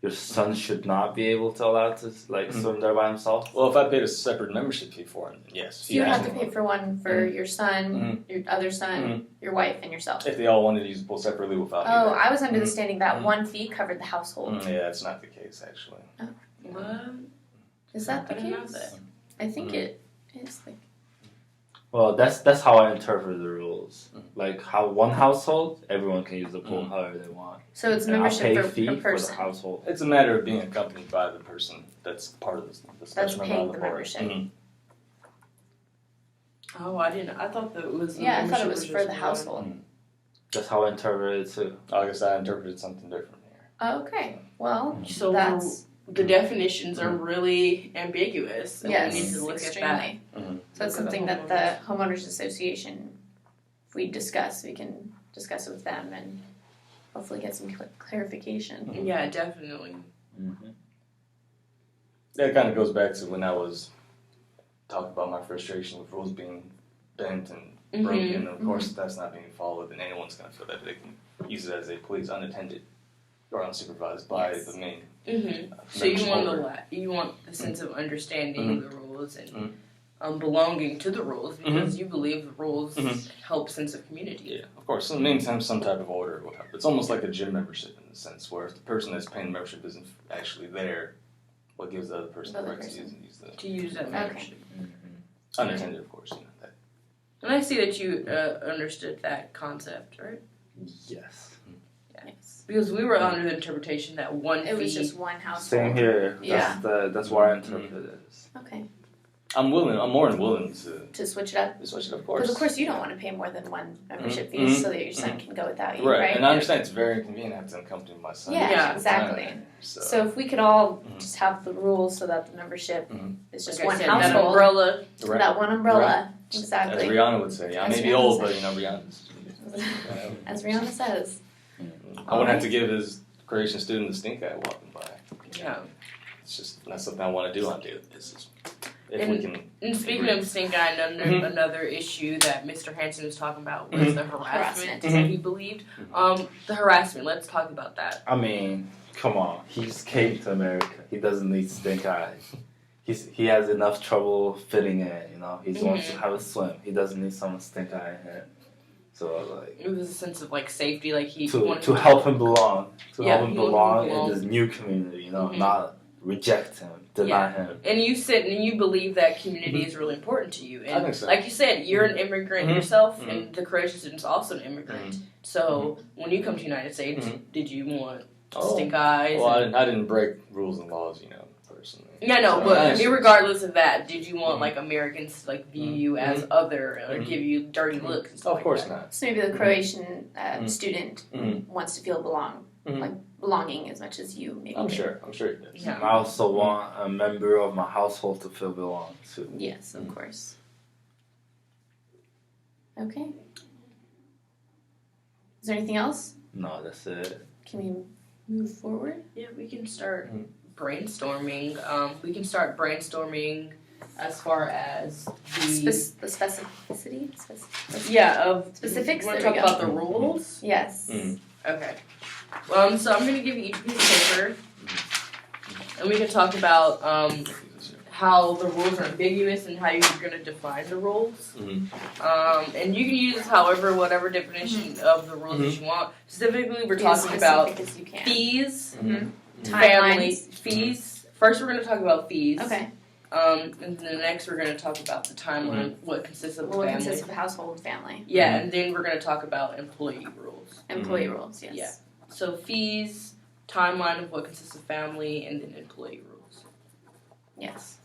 your son should not be able to allow to like swim there by himself. Well, if I paid a separate membership fee for him, then yes. So you he have has to pay for one for Mhm. your son, your other son, your wife, and yourself. If they all wanted to use the pool separately without me Oh, there. I was under the standing that Mhm. one fee covered the household. Yeah, that's not the case actually. What? Is that the I didn't know case? that. I think it is. Well, that's how I interpret the rules. Mhm. Like how one household, everyone can use the pool however they want. So it's And I'll membership pay for fee per for person. the household. It's a matter of being accompanied by the person that's part of the That's special member paying on the board. membership. Mhm. Oh, I didn't. I thought that it was. Yeah, I thought it membership was for just the one. household. That's how I interpret it too. I guess I interpreted something different here. Oh, okay. Well, So that's the definitions are really ambiguous, and yes, we need to look extremely. at that. Mhm. So it's Look at something the that the homeowners association, if we discuss, we can discuss it with them and hopefully get some clarification. Yeah, definitely. Mm-hmm. That kind of goes back to when I was talking about my frustration with rules being bent and broken. Of course, if that's not being followed, then anyone's going to feel that they can use it as they please, unattended or unsupervised by Yes. the main. So you membership want holder. you want the sense of understanding the rules and Mhm. Belonging to the rules because you believe the rules Mhm. help sense of community. Yeah, of course. In the meantime, some type of order will help. It's almost like a gym membership in the sense where if the person that's paying the membership isn't actually there, what gives the other person the Other right to person. use the To use that membership. unattended, of course. You know, that. And I see that you understood that concept, right? Yes. Yes. Because we were under the interpretation that one It was fee. just one household. Same here. Yeah. That's why I interpret it as. Okay. I'm more than willing to To switch it up. switch it, of course. Because of course you don't want to pay more than one membership fee Mhm. so that your son can go without you, Right, right? and I understand it's very inconvenient to have to accompany my son. Yeah, Yeah. exactly. So, So if we could all Mhm. just have the rules so that the membership Mhm. is just Like I one said, that household, umbrella. right. that one umbrella, As exactly. Rihanna would say, I As may be Rihanna old, said. but Rihanna's. As Rihanna says. I wouldn't have to give his creation student the stink eye walking by. Yeah. It's just not something I want to do on a daily basis. If we can. And speaking agree. of stink eye, another issue that Mr. Hansen was talking about was the harassment that he believed. The harassment. Let's talk about that. I mean, come on. He just came to America. He doesn't need stink eye. He has enough trouble fitting in. You know, he just wants to have a swim. He doesn't need someone stink eye in him. So like. It was a sense of like safety, like he To wanted help him belong. To Yeah, help him he wanted belong to belong. in this new community. You know, Mhm. not reject him, deny him. And you said, and you believe that community is really important to you. And I think so. like you said, you're an immigrant Mhm. yourself, Mhm. and the Croatian student's also an immigrant. So when you come to the United States, did you want stink eyes? Well, and- I didn't break rules and laws, personally. Yeah, no, So, but I- regardless of that, did you want Mhm. like Americans to like view you Mhm. as other or Mhm. give you dirty looks and stuff Of course like that? not. So maybe the Croatian student Mhm. wants to feel belonging as much as you maybe I'm do. sure he does. Yeah. I also want a member of my household to feel belong too. Yes, of course. Okay. Is there anything else? No, that's it. Can we move forward? Yeah, we can start Mhm. brainstorming. We can start brainstorming as far as The specificity? of Specifics? Want to There talk we go. about the rules? Yes. Mhm. Okay. So I'm gonna give you each a piece of paper, and we can talk about how the rules are ambiguous and how you're gonna define the rules. Mhm. And you can use whatever definition of the rules that you want. Specifically, we're Be as talking about specific as you can. fees, Mhm. family Timelines. fees. First, we're gonna talk about fees. Okay. And then next we're going to talk about the timeline, what consists of the What family. consists of household and family. Yeah, and then we're going to talk about employee rules. Employee rules, yes. Yeah. So fees, timeline of what consists of family, and then employee rules. Yes.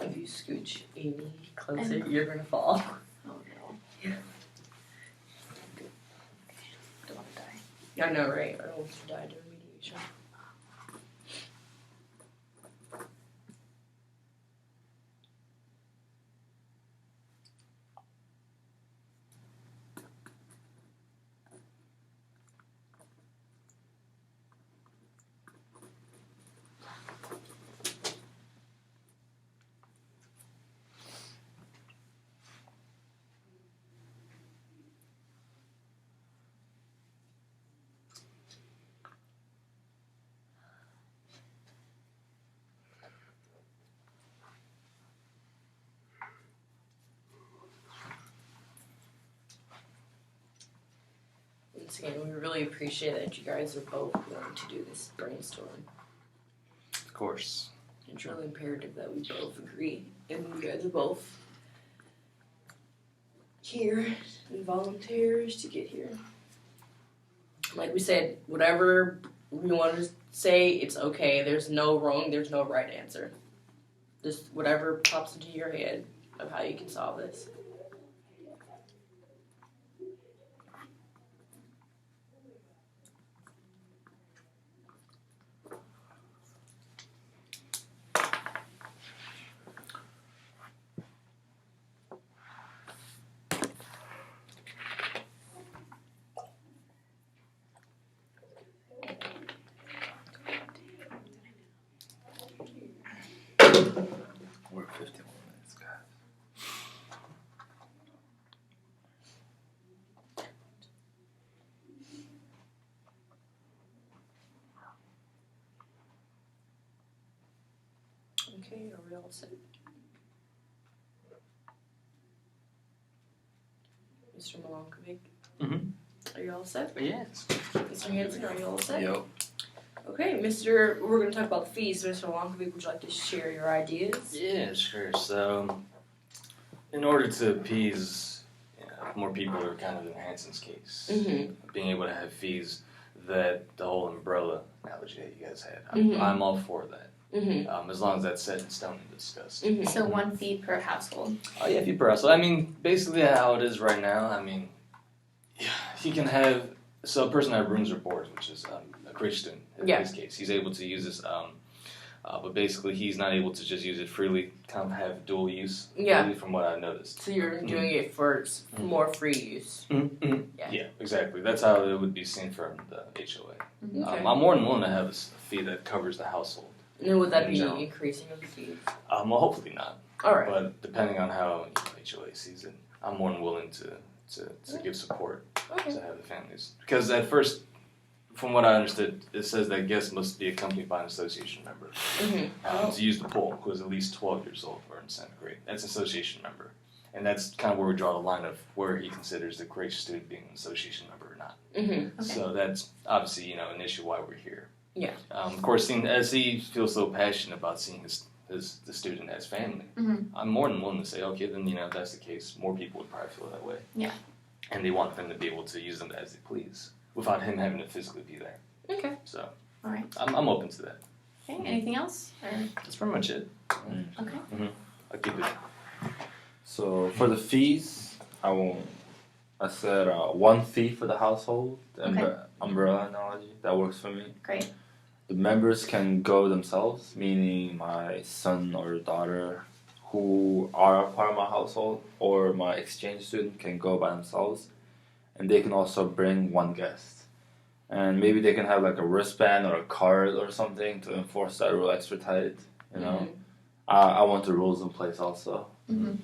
If you scooch any closer, you're going to fall. Oh no. Yeah. Don't want to die. I know, right? I don't want you to die during mediation. Once again, we really appreciate that you guys are both willing to do this brainstorm. Of course. It's really imperative that we both agree, and you guys are both here and volunteers to get here. Like we said, whatever we want to say, it's okay. There's no wrong, there's no right answer. Just whatever pops into your head of how you can solve this. We're 51 minutes, guys. Okay, are we all set? Mr. Milankovic? Mhm. Are you all set? Yes. Mr. Hanson, are you all set? Yep. Okay, we're going to talk about the fees. Mr. Milankovic, would you like to share your ideas? Yeah, sure. So, in order to appease more people, are kind of in Hanson's case, Mm-hmm. being able to have fees that the whole umbrella analogy that you guys had, Mhm. I'm all for that. Mm-hmm. As long as that's set in stone and discussed. Mm-hmm. So 1 fee per household. Oh yeah, fee per household. I mean, basically how it is right now. I mean, he can have a person that have rooms or boards, which is a Christian in Yeah. his case. He's able to use this, but basically he's not able to just use it freely. Kind of have dual use. Yeah. Really, from what I noticed. So you're doing it for more free use. Yeah. Yeah, exactly. That's how it would be seen from the HOA. Okay. I'm more than willing to have a fee that covers the household. And would that in be general. increasing of the fees? Well, hopefully not. All right. But depending on how HOA sees it, I'm more than willing to give support Okay. to have the families. Because at first, from what I understood, it says that guests must be accompanied by an association member Mm-hmm. to use the pool, who is at least 12 years old or in 7th grade. That's an association member. And that's kind of where we draw the line of where he considers the gracious student being an association member or not. Mm-hmm. Okay. So that's obviously, an issue why we're here. Yeah. Of course, as he feels so passionate about seeing the student as family, Mhm. I'm more than willing to say, okay, then if that's the case, more people would probably feel that way. Yeah. And they want them to be able to use them as they please, without him having to physically be there. Okay. So, All right. I'm open to that. Okay. Anything else? Or, That's pretty much it. okay. I'll keep it. So for the fees, I said 1 fee for the household, the umbrella analogy. That works for me. Great. The members can go themselves, meaning my son or daughter, who are a part of my household or my exchange student can go by themselves, and they can also bring one guest. And maybe they can have like a wristband or a card or something to enforce that rule extra tight. You know, I want the rules in place also. Mm-hmm.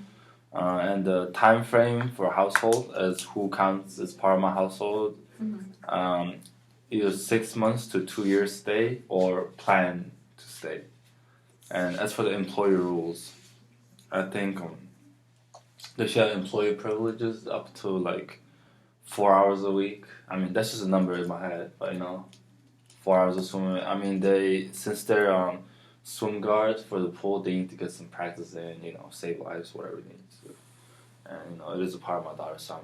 And the time frame for household as who counts as part of my household, either 6 months to 2 years stay or plan to stay. And as for the employee rules, I think they should have employee privileges up to like 4 hours a week. I mean, that's just a number in my head, but 4 hours of swimming. I mean, since they're swim guards for the pool, they need to get some practice in, save lives, whatever they need to. And it is a part of my daughter, so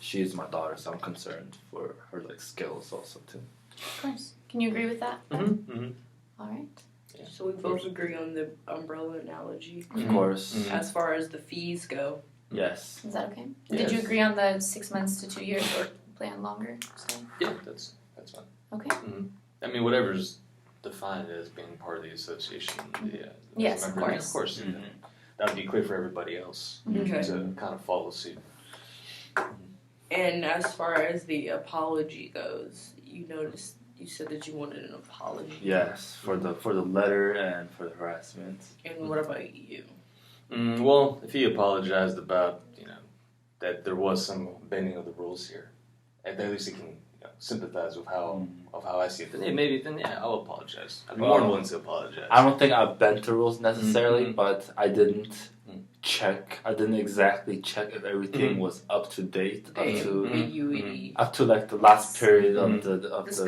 she is my daughter, so I'm concerned for her like skills also too. Of course. Can you agree with that? All right. Yeah. So we both agree on the umbrella analogy. Of course. As far as the fees go. Yes. Is that okay? Yes. Did you agree on the 6 months to 2 years or plan longer? So, Yeah, that's fine. okay. I mean, whatever's defined as being part of the association. Yes, member, of course. Of course, that would be clear for everybody else Okay. to kind of follow suit. And as far as the apology goes, you said that you wanted an apology. Yes, for the letter and for the harassment. And what about you? Well, if he apologized about, that there was some bending of the rules here, at least he can sympathize with how I see it. Then I'll apologize. I'd be more than willing to apologize. I don't think I bent the rules necessarily, but I didn't check. I didn't exactly check if everything was up to date, up to like the last period of the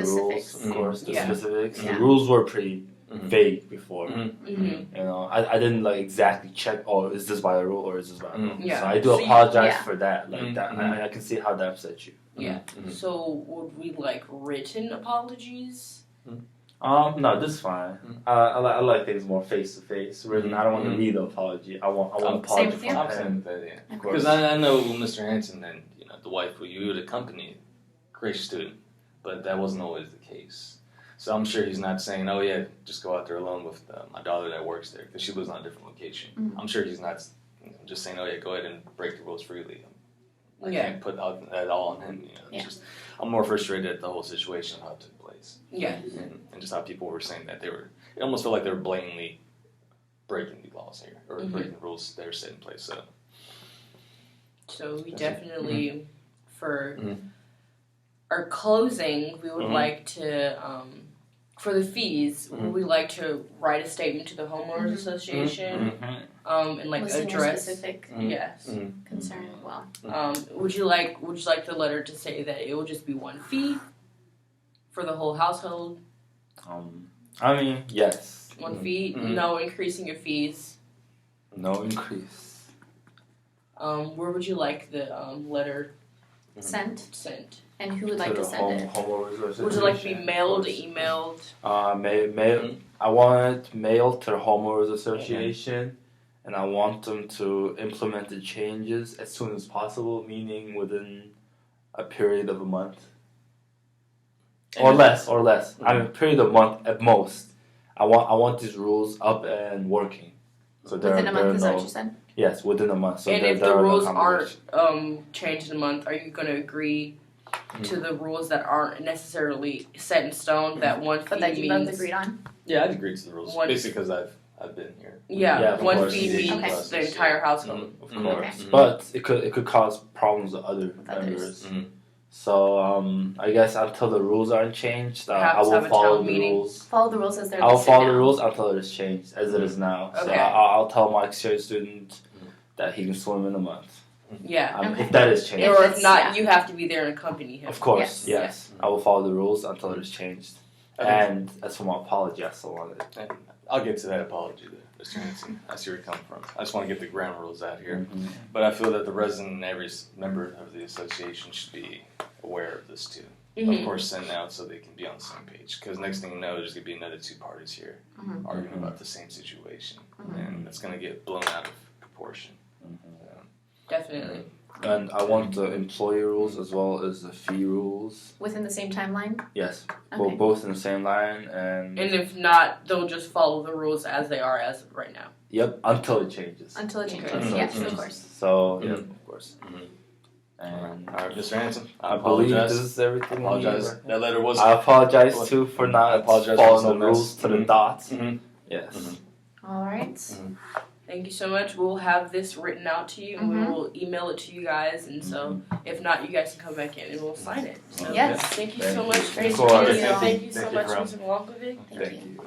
rules. Of course, the specifics. Yeah. The rules were pretty vague before. Mm-hmm. I didn't like exactly check. Oh, is this by the rule or is this by the rule? Yeah. So I do So apologize for that. Like that, I can see how that upset you. Yeah. So would we like written apologies? No, this is fine. I like things more face to face. Written, I don't want to read the apology. I want an apology with you. from I'm saying him. that, yeah. Of course. Because I know Mr. Hanson and the wife who you would accompany, great student, but that wasn't always the case. So I'm sure he's not saying, "Oh yeah, just go out there alone with my daughter that works there," because she lives on a different location. I'm sure he's not just saying, "Oh yeah, go ahead and break the rules freely." I can't put that all on him. It's just, I'm more frustrated at the whole situation, how it took place. Yeah. And just how people were saying that it almost felt like they were blatantly breaking the laws here, or breaking the rules that are set in place. So we definitely, for our closing, we would like to, for the fees, we like to write a statement to the homeowners association, and like Listing your address. specific Yes. concern as well. Would you like the letter to say that it will just be one fee for the whole household? I mean, yes. One fee, no increasing your fees. No increase. Where would you like the letter Sent. sent? And who would like to send it? Would you like to be mailed, emailed? Mail. I want it mailed to the homeowners association, and I want them to implement the changes as soon as possible, meaning within a period of a month. Or less. I mean, a period of a month at most. I want these rules up and working. So Within a month, is that what you said? Yes, within a month. So and there, if there the are no rules aren't complications. changed in a month, are you going to agree to the rules that aren't necessarily set in stone? That one fee But that you both means agreed on? Yeah, I'd agree to the rules, One- basically because I've been here. Yeah, of one course. fee means Okay. the entire household. Of course, Okay. but it could cause problems with other others. members. So I guess until the rules aren't changed, I Perhaps will have a follow town the meeting. rules. Follow the rules as they're I will listed follow now. the rules until it is changed as it is now. So Okay. I'll tell my exchange student that he can swim in a month. Yeah. Okay. If that is changed. Or If if not, yeah. you have to be there and accompany him. Of course, Yes. yes. I will follow the rules until it is changed. And as for my apology, I still want it. And I'll get to that apology there, Mr. Hanson. I see where you're coming from. I just want to get the ground rules out here. But I feel that the resident and every member of the association should be aware of this too. Of course, send out so they can be on the same page. Because next thing you know, there's going to be another two parties here arguing about the same situation. And it's going to get blown out of proportion. Definitely. And I want the employee rules as well as the fee rules. Within the same timeline? Yes, Okay. both in the same line, and if not, they'll just follow the rules as they are as of right now. yep, until it changes. Until it changes. Until it Yes, changes. of course. So Mhm. yeah, of course. And All right, Mr. Hanson. I believe this is everything. I apologize. That letter was. I apologize too for not I apologize following for the the rules mess. to the Mhm. dot. Mhm. Yes. Mhm. All right. Thank you so much. We'll have this written out to you, and we will email it to you guys. And so, if not, you guys can come back in and we'll sign it. So, Yes. Thank you so much, Thank Mr. you. Hanson. Thank Thank you so Thank you, much, Brown. Mr. Milankovic. Thank you.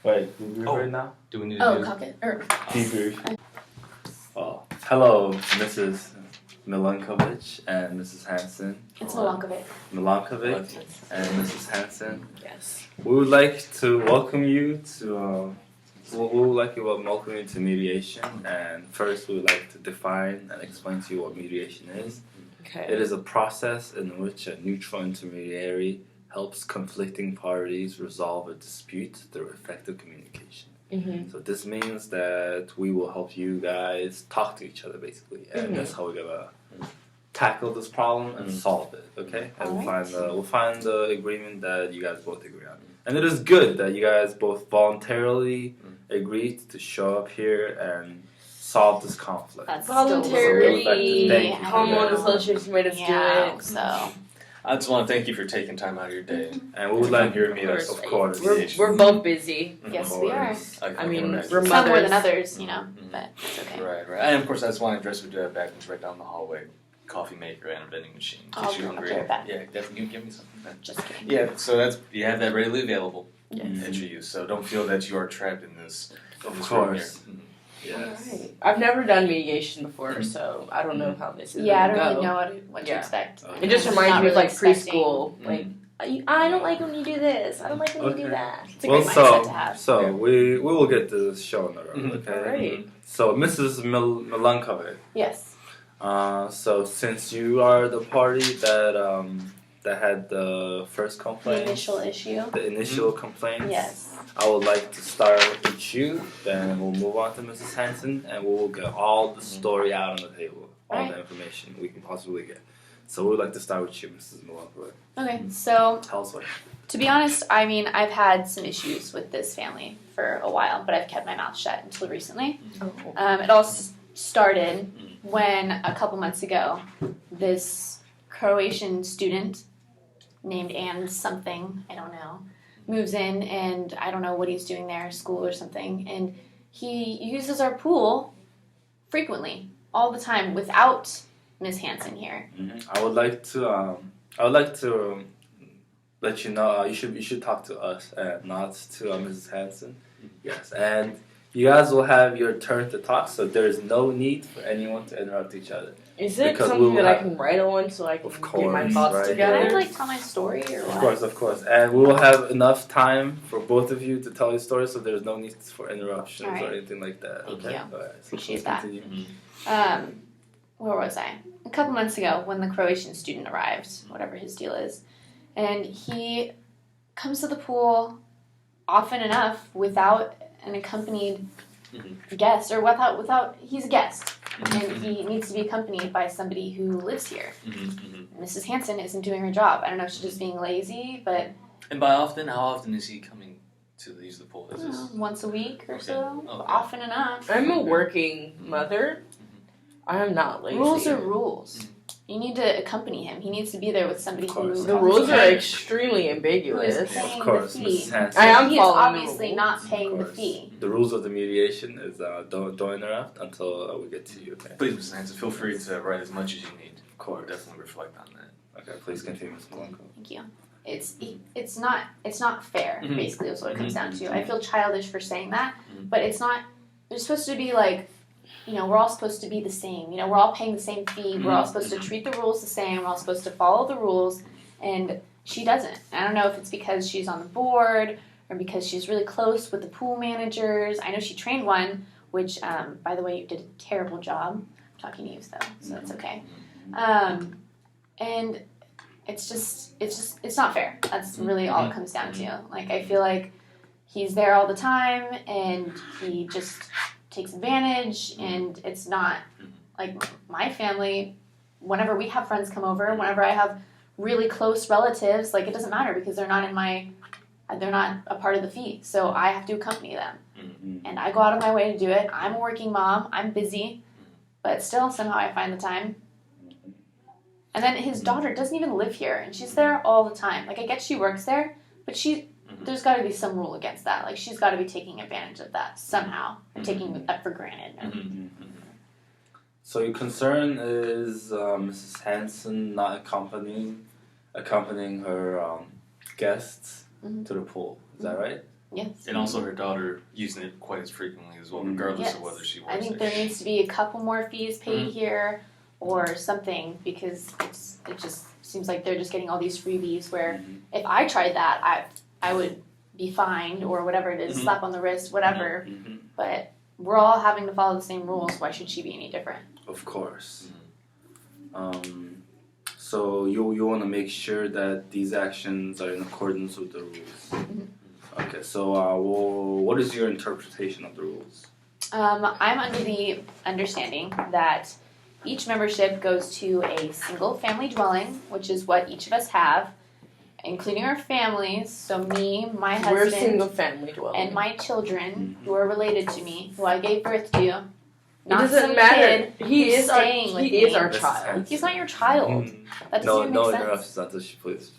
Wait, debrief Oh. right now? Do we need to Oh, do? cock it. Or Debrief. Oh, hello, Mrs. Milankovic and Mrs. Hanson. it's Milankovic. Milankovic and Mrs. Hanson. Yes. We would like to welcome you to. We would like to welcome you to mediation. And first, we would like to define and explain to you what mediation is. Okay. It is a process in which a neutral intermediary helps conflicting parties resolve a dispute through effective communication. Mm-hmm. So this means that we will help you guys talk to each other, basically, and Mhm. that's how we're gonna tackle this problem and solve it. Okay, and Alright. we'll find the agreement that you guys both agree on. And it is good that you guys both voluntarily agreed to show up here and solve this conflict. That's Voluntary. So we would like to thank you for Homeowners that. Association made us Yeah, do it. so I just want to thank you for taking time out of your day. And we would to like come here and meet us. of course. We're both busy. yes, Of we are. course. I mean, right. we're Some more than mothers. others, you know, Mhm. but it's okay. Right. And of course, I just want to address we do have back rooms right down the hallway, coffee maker and a vending machine. In case I'll you're be hungry. right back. Yeah, definitely. You give me something. Just kidding. Yeah, so that's you have that readily available Mhm. at your use. So don't feel that you are trapped in this. Of this room here. course. Mhm. Yes. Alright. I've never done mediation before, so I don't know how this is Yeah, I gonna don't go. really know what to Yeah. expect. It just I'm reminds not me of really like expecting- preschool. Like, I don't like when you do this. I don't like when you do Okay. that. It's a Well, great mindset to have. so we will get this show on the road. Mhm. Okay. Great. So Mrs. Milankovic. Yes. So since you are the party that had the first The complaint, initial issue. the initial complaint, Yes. I would like to start with you. Then we'll move on to Mrs. Hanson, and we will get all the story out on the table, all Right. the information we can possibly get. So we would like to start with you, Mrs. Milankovic. Okay, so Tell us what. to be honest, I mean, I've had some issues with this family for a while, but I've kept my mouth shut until recently. It all started when a couple months ago, this Croatian student named Ann something, I don't know, moves in, and I don't know what he's doing there, school or something, and he uses our pool frequently, all the time, without Miss Hanson here. I would like to. Let you know you should talk to us and not to Mrs. Hanson. Yes, and you guys will have your turn to talk, so there is no need for anyone to interrupt each other. Is it Because something we'll that I have- can write on so I can Of get my course, thoughts right. Can I together? like tell my story or what? Of course, and we will have enough time for both of you to tell your story, so there's no need for interruptions All or right. anything like that. Thank Okay, you. All right. So Appreciate please that. continue. Where was I? A couple months ago when the Croatian student arrived, whatever his deal is, and he comes to the pool often enough without an accompanied guest, or without he's a guest, and he needs to be accompanied by somebody who lives here. Mrs. Hanson isn't doing her job. I don't know if she's just being lazy, but And by often, how often is he coming to use the pool? I Is don't this know, once a week or so, Okay. often enough. I'm a working mother. I am not lazy. Rules are rules. You need to accompany him. He needs to be there with somebody Of who. course. The rules are Who extremely ambiguous. is paying Of course, the fee. Mrs. Hanson. I am He is following the obviously rules. not Of paying the course. fee. The rules of the mediation is don't interrupt until we get to you. Okay. Please, Mrs. Hanson, feel free to write as much as you need. Of course. Definitely reflect on that. Okay. Please continue, Ms. Blanco. Thank you. It's not fair. Mhm. Basically, is what it comes down to. Mhm. I feel childish for saying that, Mhm. but it's not. They're supposed to be like, we're all supposed to be the same. We're all paying the same fee. We're all supposed to treat the rules the same. We're all supposed to follow the rules, and she doesn't. I don't know if it's because she's on the board or because she's really close with the pool managers. I know she trained one, which, by the way, you did a terrible job. I'm talking to you though, so it's okay. And it's not fair. That's really all it comes down to. Like, I feel like he's there all the time, and he just takes advantage, and it's not like my family. Whenever we have friends come over, whenever I have really close relatives, like it doesn't matter because they're not a part of the fee, so I have to accompany them, and I go out of my way to do it. I'm a working mom. I'm busy, but still somehow I find the time. And then his daughter doesn't even live here, and she's there all the time. Like, I get she works there, but there's got to be some rule against that. Like, she's got to be taking advantage of that somehow, or taking that for granted. So your concern is Mrs. Hanson not accompanying her guests to the pool. Is that right? Yes. And also her daughter using it quite as frequently as well, regardless of whether she works I think there. there needs to be a couple more fees paid here, or something, because it just seems like they're just getting all these freebies where if I tried that, I would be fined or whatever it is, slap on the wrist, whatever. But we're all having to follow the same rules. Why should she be any different? Of course. So you want to make sure that these actions are in accordance with the rules. Okay. So what is your interpretation of the rules? I'm under the understanding that each membership goes to a single family dwelling, which is what each of us have, including our families. So me, my We're husband, single family dwelling. and my children who are related to me, who I gave birth to. It Not doesn't some matter. kid He who's is our staying with he me. is our That's child. sense. He's not your child. That doesn't even make No sense. interruptions, Satoshi, please.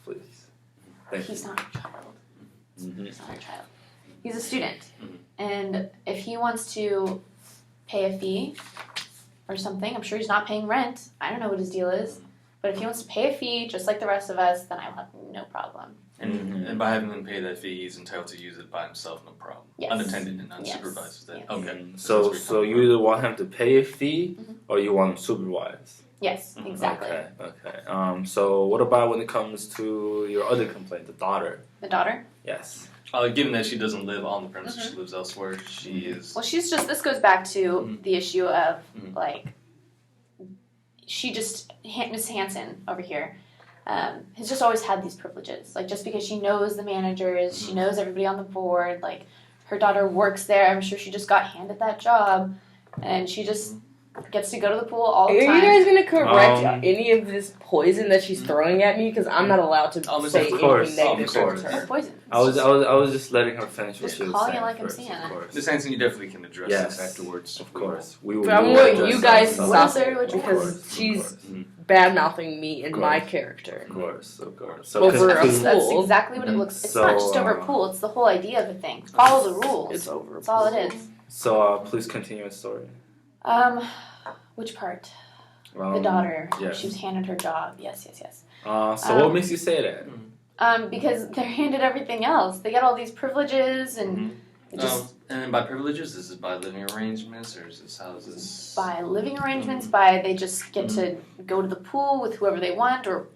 Thank He's you. not a child. He's not a child. He's a student. And if he wants to pay a fee or something, I'm sure he's not paying rent. I don't know what his deal is. But if he wants to pay a fee, just like the rest of us, then I will have no problem. And by having him pay that fee, he's entitled to use it by himself, no problem. Yes. Unattended and unsupervised. Is that Yes. okay? So you either want him to pay a fee or you want him supervised. Yes, exactly. Okay. So what about when it comes to your other complaint, the daughter? The daughter? Yes. Given that she doesn't live on the premises, she lives elsewhere. She is. Well, this goes back to the issue of, like, Miss Hanson over here, has just always had these privileges. Like, just because she knows the managers, she knows everybody on the board, like, her daughter works there, I'm sure she just got handed that job, and she just gets to go to the pool all the Are time. you guys gonna correct any of this poison that she's throwing at me? Because I'm not allowed to say of course, anything negative of towards course. her. It's poison. I was just letting her finish what Just she was calling saying it like I'm first, seeing of it. course. Miss Hanson, you definitely can address Yes, this afterwards. Of course. We But I will want address you guys that to What stop is there to it address? because she's Of course. bad mouthing me and Of my course. character. Of course. Over a That's pool. exactly what it looks. It's So, not just over a pool. It's the whole idea of the thing. Follow the rules. It's over. That's all it is. So please continue your story. Which part? The daughter. yes. She was handed her job. Yes. So what makes you say that? Because they're handed everything else. They get all these privileges and it just And then by privileges, is it by living arrangements, or is this how is this? by living arrangements, by they just get to go to the pool with whoever they want, or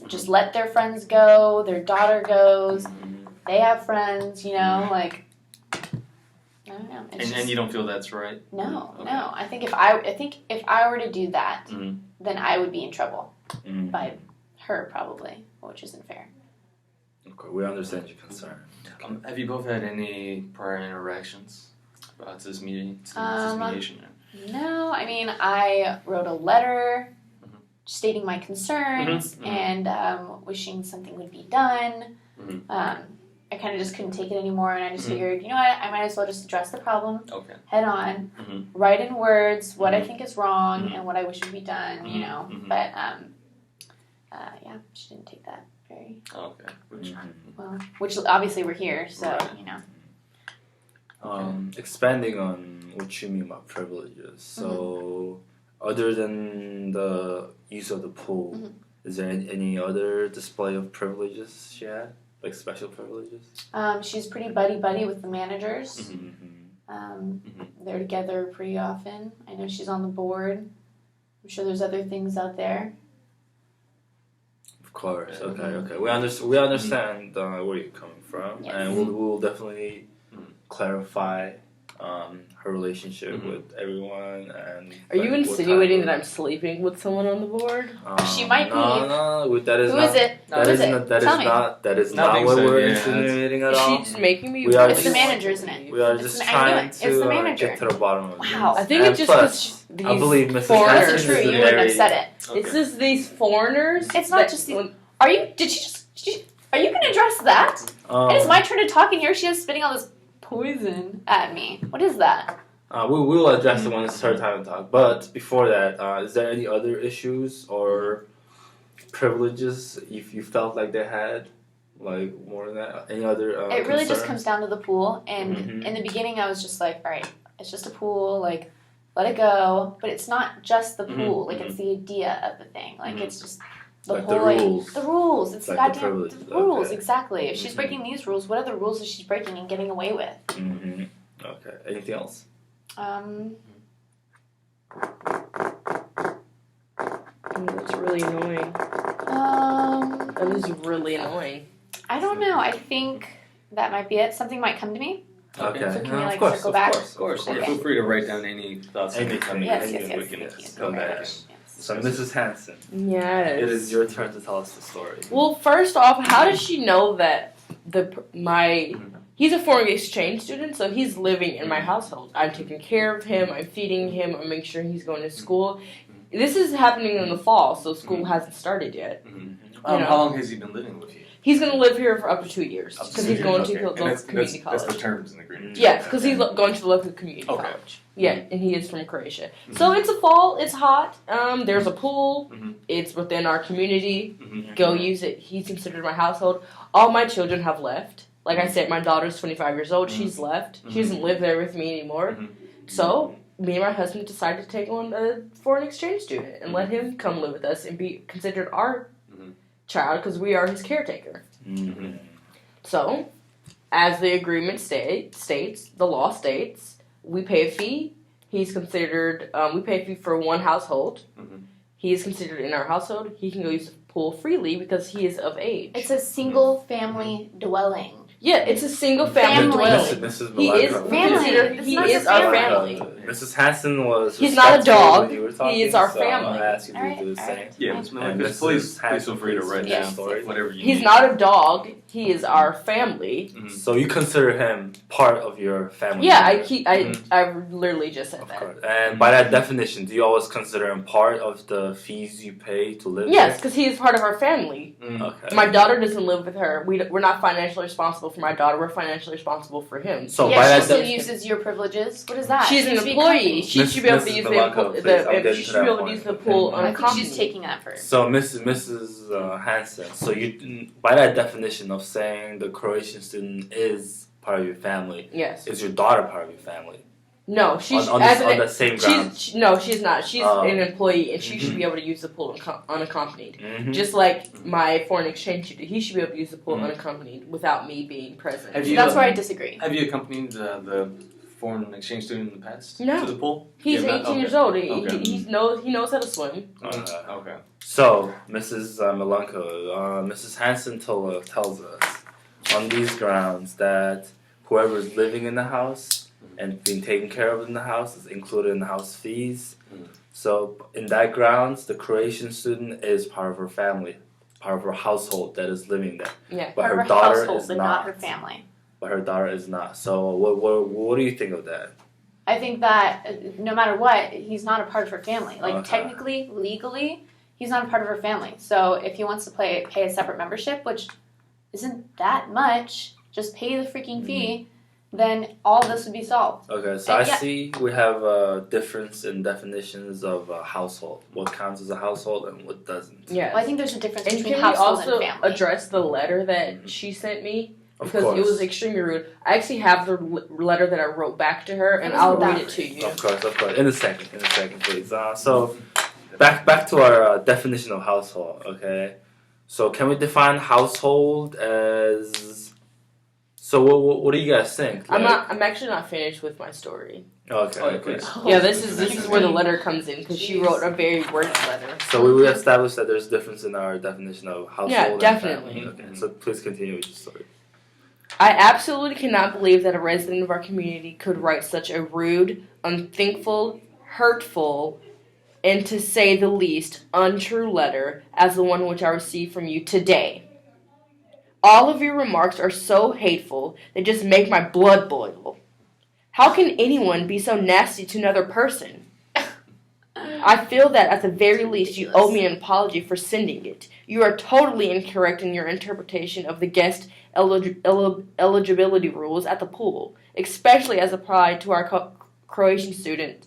just let their friends go. Their daughter goes. They have friends. Like. I don't know. And you don't feel that's right? No, Okay. no. I think if I were to do that, then I would be in trouble by her probably, which isn't fair. Okay, we understand your concern. Have you both had any prior interactions about this meeting, this mediation? No, I mean I wrote a letter stating my concerns and wishing something would be done. I kind of just couldn't take it anymore, and I just figured, you know what, I might as well just address the problem head on, write in words what I think is wrong and what I wish would be done, But, yeah, she didn't take that very Okay. well. Which obviously we're here, so, Right. Expanding on what you mean by privileges. So, other than the use of the pool, is there any other display of privileges she had? Like special privileges? She's pretty buddy with the managers. They're together pretty often. I know she's on the board. I'm sure there's other things out there. Of course. Okay. We understand where you're coming from, Yes. and we'll definitely clarify her relationship with everyone. And Are you insinuating that I'm sleeping with someone on the board? She might be. No, that is Who not. is it? That Who is is it? not. That is Tell me. not. That is I not think what so, we're yeah, insinuating at Is all. she just making me? We are It's the just- manager, isn't it? We are It's just the- I knew trying it. It's the to manager. get to the bottom of Wow. this. I think And it's just plus, because I believe Mrs. If it foreigners- wasn't true, Hansen is you wouldn't have very- said it. Okay. It's just these foreigners. It's not that- just the- Are you? Are you gonna address that? It is my turn to talk, and here she is spitting all this poison at me. What is that? We will address it when it's her time to talk. But before that, is there any other issues or privileges if you felt like they had, like more than that? Any other? It really just concerns? comes down to the pool. And Mhm. in the beginning, I was just like, all right, it's just a pool. Like, let it go. But it's not just the pool. Like, it's the idea of the thing. Like, it's just the Like the whole rules. the rules. It's Like the the goddamn privileges, rules. okay. Exactly. If she's Mhm. breaking these rules, what other rules is she breaking and getting away with? Mm-hmm. Okay. Anything else? That's really annoying. That is really annoying. I don't know. I think that might be it. Something might come to me. Okay. So can we, No, like, of course, circle of back? course, Of course, Okay. yeah, feel free to write down any thoughts. Anything. Yes, Anything yes, yes. we can Thank you. go Very back. much. Yes. So, Mrs. Hansen, Yes. it is your turn to tell us the story. Well, first off, how does she know that he's a foreign exchange student, so he's living in my household. I'm taking care of him. I'm feeding him. I'm making sure he's going to school. This is happening in the fall, so school hasn't started yet. How long has he been living with you? He's going to live here for up to 2 years Up to because 2 he's years, going okay. to the And local that's- community college. That's the terms in the agreement. Yes, because he's Okay. going to the local community Okay. college. Yeah, and he is from Croatia. So it's a fall. It's hot. There's a pool. Mhm. It's within our community. Mhm. Go use it. He's considered my household. All my children have left. Like I said, my daughter's 25 years old. She's left. She doesn't live there with me anymore. So me and my husband decided to take on a foreign exchange student and let him come live with us and be considered our child because we are his caretaker. Mm-hmm. So, as the agreement states, the law states, we pay a fee. He's considered, we pay a fee for one household. Mhm. He is considered in our household. He can go use the pool freely because he is of age. It's a single family dwelling. Yeah, it's a single family Family. dwelling. Mrs. He is Maleka. Family. It's he not is your our family. family. Mrs. Hansen was. He's not a respectful dog. when you were talking, He is our so family. I'll ask you to Alright, do the same. alright. Yeah, Ms. And Malika, Mrs. please Hansen, feel free to please write tell down the story. whatever you He's need. not a dog. He is our family. So you consider him part of your family? Yeah, member? I literally just said Of that. course. And by that definition, do you always consider him part of the fees you pay to live Yes, because he is part of our family. there? Okay. My daughter doesn't live with her. We're not financially responsible for my daughter. We're financially responsible for him. So by Yeah, she that still definition, uses your privileges. What is that? She's She an needs to be employee. accompanied. She should be able to Mrs. use Malaka, please, I'm getting she to should be that able to point. use the pool Okay. I think unaccompanied. she's taking that first. so Mrs. Hansen, so you, by that definition of saying the Croatian student is part of your family, Yes. is your daughter part of your family? No, she's on as the same grounds. no, she's not. She's Oh. an employee, and she Mhm. should be able to use the pool unaccompanied. Mm-hmm. Just like my foreign exchange student, he should be able to use the pool Mhm. unaccompanied without me being present. Have you- That's where I disagree. Have you accompanied the foreign exchange student in the past No. to the pool? He's Yeah, 18 okay. years old. Okay. He knows how to swim. Okay. So, Mrs. Malenko, Mrs. Hansen tells us on these grounds that whoever is living in the house and being taken care of in the house is included in the house fees. Mhm. So, in that grounds, the Croatian student is part of her family, part of her household that is living there. Yeah. But Part her of her daughter household, is but not her family. But her daughter is not. So, what do you think of that? I think that no matter what, he's not a part of her family. Like, Okay. technically, legally, he's not a part of her family. So if he wants to pay a separate membership, which isn't that much, just pay the freaking fee, then all this would be solved. Okay, so And I yeah. see we have a difference in definitions of a household. What counts as a household and what doesn't. Yeah. Well, I think there's a difference And between can we household also and family. address the letter that Mhm. she sent me? Of Because course. it was extremely rude. I actually have the letter that I wrote back to her, and It wasn't I'll that read it to you. Of course. In a second, please. So, back to our definition of household. Okay, so can we define household as? So what do you guys think? I'm actually not finished with my story. Okay. Oh, Okay. please. Yeah, this is where the letter comes in because she Jeez. wrote a very worded letter. So we established that there's difference in our definition of household. Yeah, and definitely. family. Okay. So please continue with your story. I absolutely cannot believe that a resident of our community could write such a rude, unthankful, hurtful, and to say the least, untrue letter as the one which I received from you today. All of your remarks are so hateful, they just make my blood boil. How can anyone be so nasty to another person? I feel that at the very least you owe me an apology for sending it. You are totally incorrect in your interpretation of the guest eligibility rules at the pool, especially as applied to our Croatian student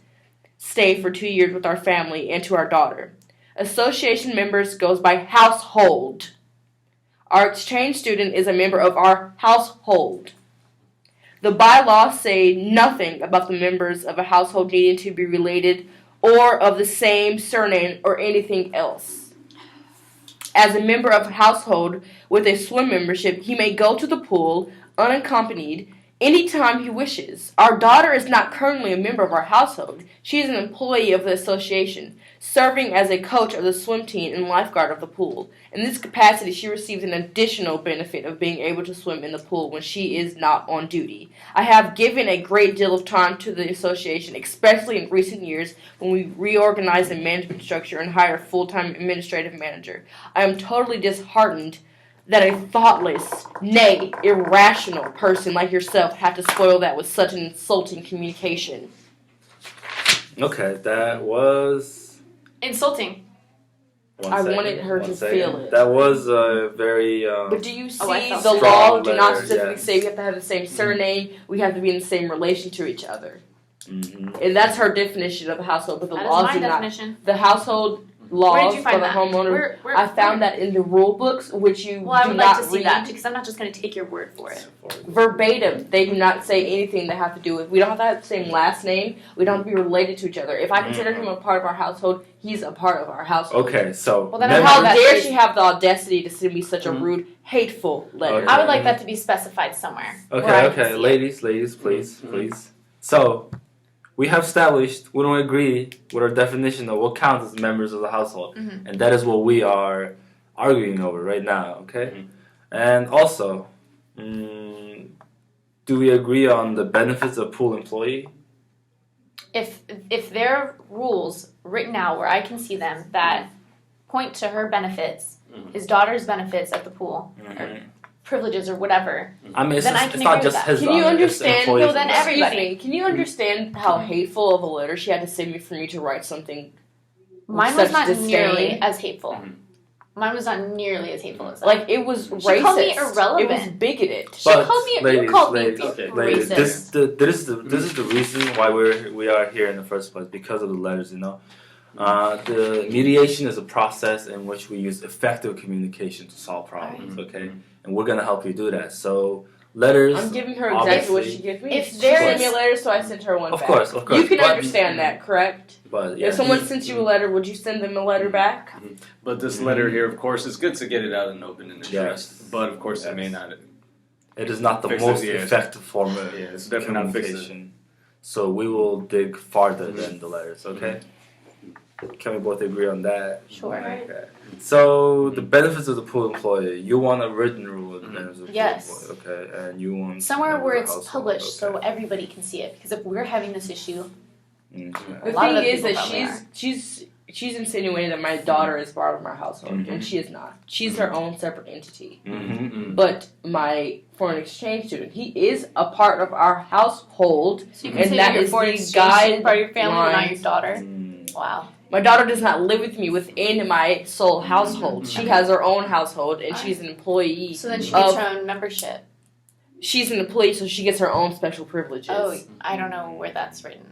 stay for 2 years with our family and to our daughter. Association members goes by household. Our exchange student is a member of our household. The bylaws say nothing about the members of a household needing to be related or of the same surname or anything else. As a member of a household with a swim membership, he may go to the pool unaccompanied anytime he wishes. Our daughter is not currently a member of our household. She is an employee of the association, serving as a coach of the swim team and lifeguard of the pool. In this capacity, she receives an additional benefit of being able to swim in the pool when she is not on duty. I have given a great deal of time to the association, especially in recent years when we reorganized the management structure and hired a full-time administrative manager. I am totally disheartened that a thoughtless, nay, irrational person like yourself had to spoil that with such an insulting communication. Okay, that was Insulting. I wanted her to feel it. That was a very. But do you see I felt the it. law do not Letter, specifically yes. say we have to have the same surname, we have to be in the same relation to each other. Mm-hmm. And that's her definition of a household, but the That is laws my do not. definition. The household Where laws did you for find the that? homeowner, Where, I found where? that in the rule books, which you Well, I do would not like to see read that because I'm not just going to take your word for it. verbatim. They do not say anything that have to do with. We don't have to have the same last name. We don't have to be related to each other. If I consider him a part of our household, he's a part of our household. Okay, so. Well, then But I how have that dare to- she have the audacity to send me such a Mhm. rude, hateful letter? Okay. I would like that to be specified somewhere. where I Okay, can okay, see ladies, please, please. So, we have established we don't agree with our definition of what counts as members of the household, Mhm. and that is what we are arguing over right now. Okay, Mhm. and also, do we agree on the benefits of pool employee? If there are rules written out where I can see them that point to her benefits, Mhm. his daughter's benefits at the pool, or privileges or whatever, I mean, it's, Then just, I can it's not agree just with that. his Can you daughter, it's understand? employees No, then as well. everybody. Can you understand how hateful of a letter she had to send me for me to write something? mine Such was not disdain. nearly as hateful. Mhm. Mine was not nearly as hateful as that. Like it was racist. called me irrelevant. It was bigoted. She called me. ladies, you called ladies, me okay, ladies, racist. this is the reason why we are here in the first place, because of the letters, you know. The mediation is a process in which we use effective communication to solve problems, okay? And we're gonna help you do that. So letters. I'm giving her exactly what she obviously- gave me. If She there sent me is- a letter, so I sent her one Of back. course. You can But- understand that, correct? But yeah, If someone sends you a letter, would you send them a letter back? But this letter here, of course, it's good to get it out and open and addressed. Yes. But of course, it may Yes. not. it is not the Fix it, most yes. effective form of Yeah, it's definitely not fixing it. communication. So we will dig farther than the letters, okay? Can we both agree on that? Sure. Okay. So the benefits of the pool employee, you want a written rule of the benefits of the Yes. pool employee, okay? And you want Somewhere members where of it's the household, published so okay. everybody can see it. Because if we're having this issue, Okay. The A lot of thing the is people that probably she's insinuating that my daughter is part of my household, Mhm. and she is not. She's her own separate entity. Mm-hmm. But my foreign exchange student, he is a part of our household. so you can And say that you're is foreign the exchange student, part of your family, but not guidelines. your daughter. Mm. Wow. My daughter does not live with me within my sole household. She has her own household, and she's an employee. So then she gets Of- her own membership. She's an employee, so she gets her own special privileges. Oh, I don't know where that's written.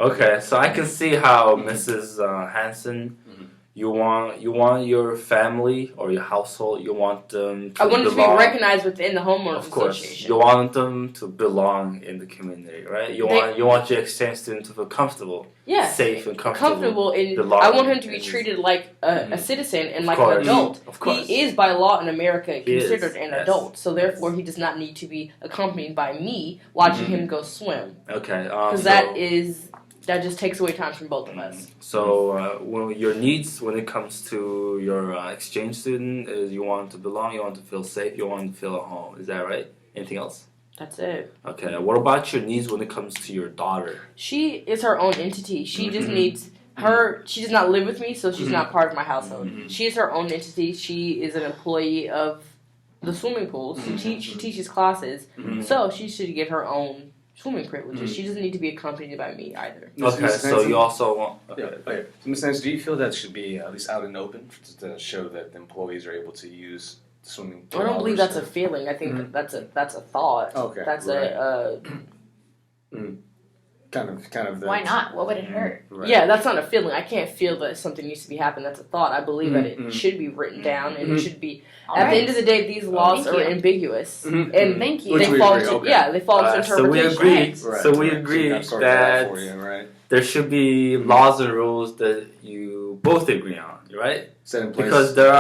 Okay, so I can see how Mrs. Hanson, Mhm. you want your family or your household, you want them to I want it to be belong. recognized within the homeowners Of course, association. you want them to belong in the community, right? They- You want your exchange student to feel comfortable, Yeah. safe and comfortable. Comfortable in. belong I want him to be in his- treated like a citizen and Of like course. an adult. Of course. He is by law in America He is, considered an yes. adult, so therefore he does not need to be accompanied by me watching Mhm. him go swim, Okay, because that just takes away time from both of us. So, your needs when it comes to your exchange student is you want them to belong, you want them to feel safe, you want them to feel at home. Is that right? Anything else? That's it. Okay. What about your needs when it comes to your daughter? She is her own entity. She just needs her. She does not live with me, so she's not part of my household. She is her own entity. She is an employee of the swimming pool. She teaches classes, so she should get her own swimming privileges. She doesn't need to be accompanied by me either. Okay, so you also want. Okay. So, Ms. Nancy, do you feel that should be at least out and open to show that the employees are able to use the swimming pool? I don't believe that's a feeling. I think that's a thought. Okay. That's right. Kind of. Why not? What would it hurt? Right. Yeah, that's not a feeling. I can't feel that something needs to be happening. That's a thought. I believe that it should be written down, and it should be. At the end of the day, these laws Thank are you. ambiguous, and Thank you. Which they we fall agree, into okay. they fall into So we interpretation. agree. Right. So we Right. agree So sorted out that for you, right? there should be laws and rules that you both agree on, right? Set in place. Because there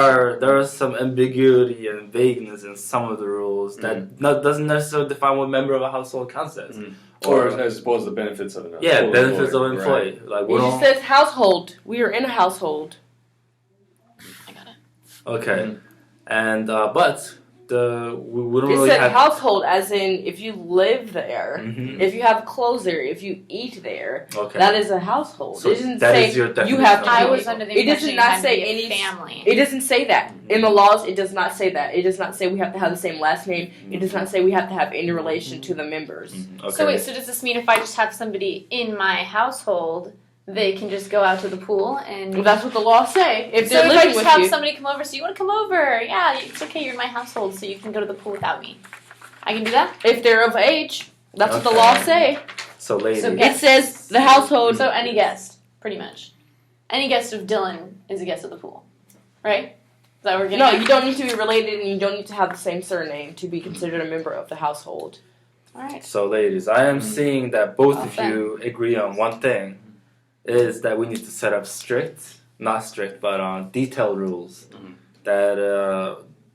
are some ambiguity and vagueness in some of the rules that doesn't necessarily define what member of a household counts as. Or as opposed to the benefits of an employee. Yeah, benefits of an employee. Right. Like we It just don't. says household. We are in a household. I got it. Okay, and but we don't It really said have. household as in if you live there, Mhm. if you have clothes there, if you eat there, Okay. that is a household. So it doesn't that say is your you definition have of to. I household. was under the It does impression not it had to say be a any- family. It doesn't say that in the laws. It does not say that. It does not say we have to have the same last name. It does not say we have to have any relation to the members. Okay. So wait, so does this mean if I just have somebody in my household, they can just go out to the pool and? Well, that's what the laws say. If So they're if I living just with have you, somebody come over, so you want to come over? Yeah, it's okay. You're in my household, so you can go to the pool without me. I can do that. if they're of age, that's what the Okay. laws say. So ladies. So It Yes. says the household. So any guest, pretty much, any guest of Dylan is a guest of the pool, right? Is that what we're getting? No, at? you don't need to be related, and you don't need to have the same surname to be considered a member of the household. All right. So, ladies, I am seeing that both of Well, you agree on one thing: is that we need to set up not strict, but detailed rules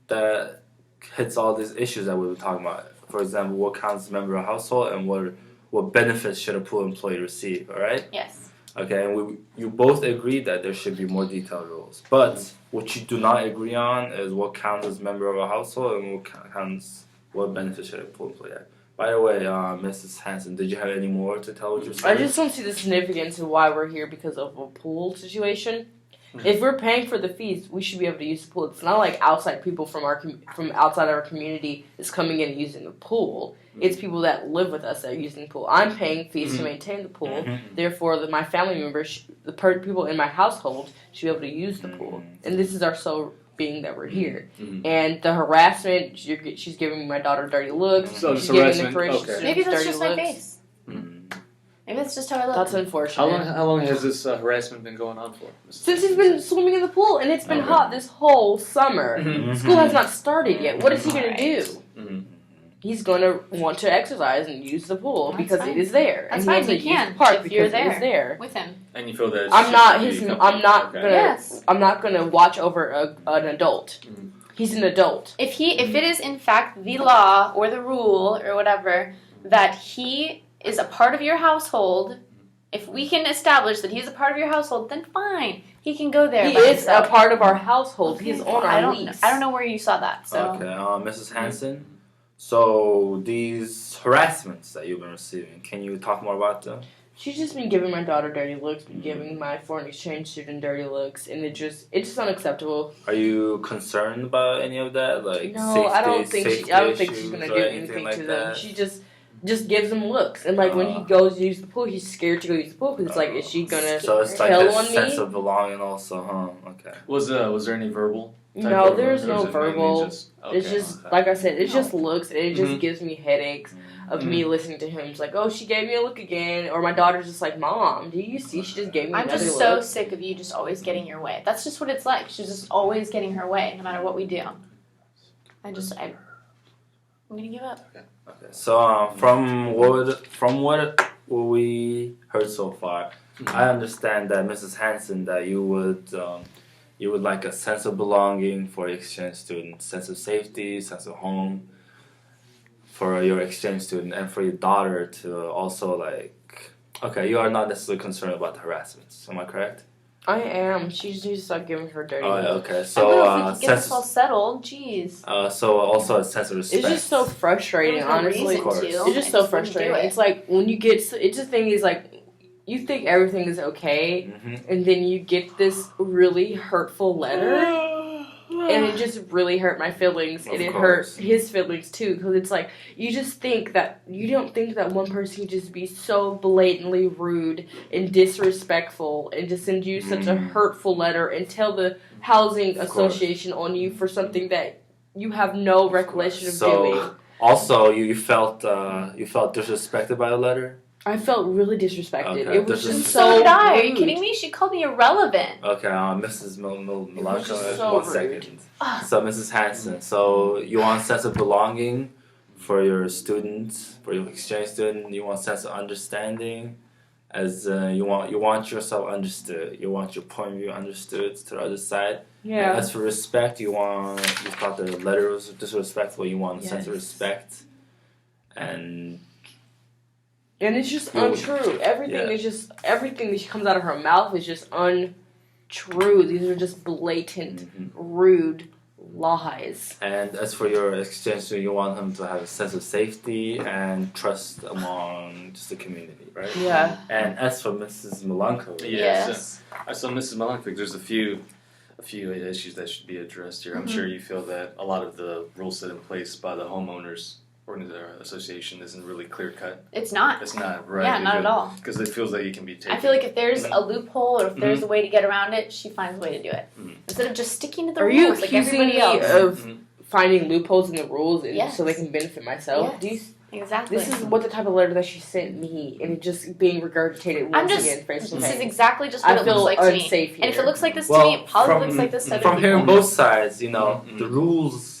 that hits all these issues that we were talking about. For example, what counts as a member of a household, and what benefits should a pool employee receive? All right. Yes. Okay, and you both agree that there should be more detailed rules. But what you do not agree on is what counts as a member of a household and what benefits should a pool employee have. By the way, Mrs. Hanson, did you have any more to tell what you're saying? I just don't see the significance of why we're here because of a pool situation. If we're paying for the fees, we should be able to use the pool. It's not like outside people from outside our community is coming in and using the pool. It's people that live with us that are using the pool. I'm paying fees to maintain the pool. Therefore, my family members, people in my household, should be able to use the pool. And this is our sole being that we're here. And the harassment, she's giving me my daughter dirty looks. So she's just giving harassment, the Croatian okay. students Maybe that's dirty just my looks. face. Maybe that's just how I look. That's unfortunate. How long has this harassment been going on for? Since he's been swimming in the pool, and it's been hot this whole summer. School has not started yet. What is he going to do? He's going to want to exercise and use the pool That's because fine. it is there. That's and fine, he wants he to use can, the park if because you're it is there. with him. And you feel that I'm not gonna. Yes. I'm not gonna watch over an adult. He's an adult. If it is in fact the law or the rule or whatever that he is a part of your household, if we can establish that he's a part of your household, then fine, he can go there. He by is himself. a part of our household. He's on I our don't. lease. I don't know where you saw that. So Okay, Mrs. Hanson. So these harassments that you've been receiving, can you talk more about them? She's just been giving my daughter dirty looks, been giving my foreign exchange student dirty looks, and it's just unacceptable. Are you concerned about any of that? Like No, safety, I don't think safety she's issues gonna or do anything like to them. that? She just gives them looks, and like when he goes to use the pool, he's scared to go use the pool because it's like, is she gonna So it's like tell a on sense me? of belonging, also, huh? Okay. Was there any verbal? type No, of- there's or no is it mainly verbal. just- It's okay, just okay. like I said, it just looks, and it just Mhm. gives me headaches of me listening to him. It's like, oh, she gave me a look again, or my daughter's just like, Mom, do you see? She just gave me I'm another just so look. sick of you just always getting your way. That's just what it's like. She's just always getting her way, no matter what we do. I'm gonna give up. Okay. So from what we heard so far, I understand that Mrs. Hanson, that you would like a sense of belonging for exchange student, sense of safety, sense of home for your exchange student, and for your daughter to also like. Okay, you are not necessarily concerned about the harassments. Am I correct? I am. She just needs to stop giving her dirty. Oh, yeah, look. okay. I So, don't know if we could get sense, this all settled. Jeez. so also a sense of respect. It's just so frustrating, There's no honestly. reason Of course. to. It's I just so wouldn't do frustrating. it. It's like when you get, it's the thing is like, you think everything is okay, and then you get this really hurtful letter, and it just really hurt my feelings, and Of it course. hurt his feelings too, because it's like, you don't think that one person can just be so blatantly rude and disrespectful, and just send you such a hurtful letter, and tell the housing Of course. association on you for something that you have no recollection of So, doing. also, you felt disrespected by the letter? I felt really disrespected. Okay, It was this just is- So did I. Are you rude. kidding me? She called me irrelevant. Okay, Mrs. Milanko, just so 1 rude. second. Ah. So, Mrs. Hanson, so you want a sense of belonging for your students, for your exchange student. You want a sense of understanding, as you want yourself understood. You want your point of view understood to the other side. Yeah. And as for respect, you thought the letter was disrespectful. You want a sense of Yes. respect, and And it's just Well, untrue. Everything yeah. is just everything that comes out of her mouth is just untrue. These are just blatant, rude lies. And as for your exchange student, you want him to have a sense of safety and trust among just the community, right? Yeah. And as for Mrs. Milanko, Yes. So Mrs. Melanchthon, there's a few issues that should be addressed here. I'm sure you feel that a lot of the rules set in place by the homeowners or the association isn't really clear cut. It's not. It's not, right? Yeah, not at all. Because it feels like it can be taken. I feel like if there's a loophole or if there's Mm-hmm. a way to get around it, she finds a way to do it. Mhm. Instead of just sticking to the Are you rules like accusing everybody me else. of Mhm. finding loopholes in the rules and Yes. so they can benefit myself? Yes. Do you, Exactly. this is what the type of letter that she sent me, and it just being regurgitated I'm once just. again face to This is face. exactly just what I it looks feel like to me. unsafe here. And if it looks like this Well, to me, it probably from- looks like this to other from people. hearing both sides, the Mhm. rules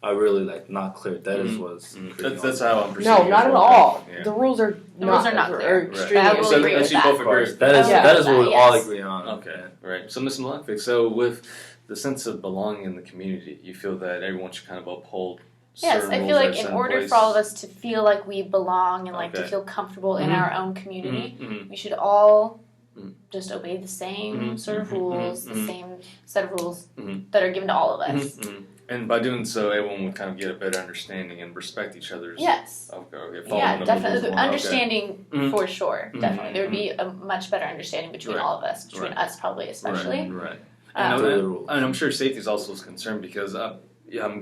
are really not clear. That is what's That's how I'm perceiving No, not it at as well. all. Yeah. The rules are The rules are not clear. extremely I will So agree with you that. both Of agree. course. That is Yeah. that is what we all Yes. agree on. Okay, right. So, Ms. Melanchthon, so with the sense of belonging in the community, you feel that everyone should kind of uphold Yes, certain I rules feel that are like set in order place? for all of us to feel like we belong and like to Okay. feel comfortable in Mhm. our own community, Mhm. we should all Mhm. just obey the same Mhm. sort of Mhm. rules, Mhm. the same set of rules Mhm. that are given to all of us. Mhm. And by doing so, everyone would kind of get a better understanding and respect each other's. Yes. Okay. Yeah, definitely. Okay. Understanding Mhm. for sure. Mhm. Definitely. There would be a much better understanding between Right. all of us, between Right. us probably especially. Right. Um, To the rules. And I'm sure safety is also a concern because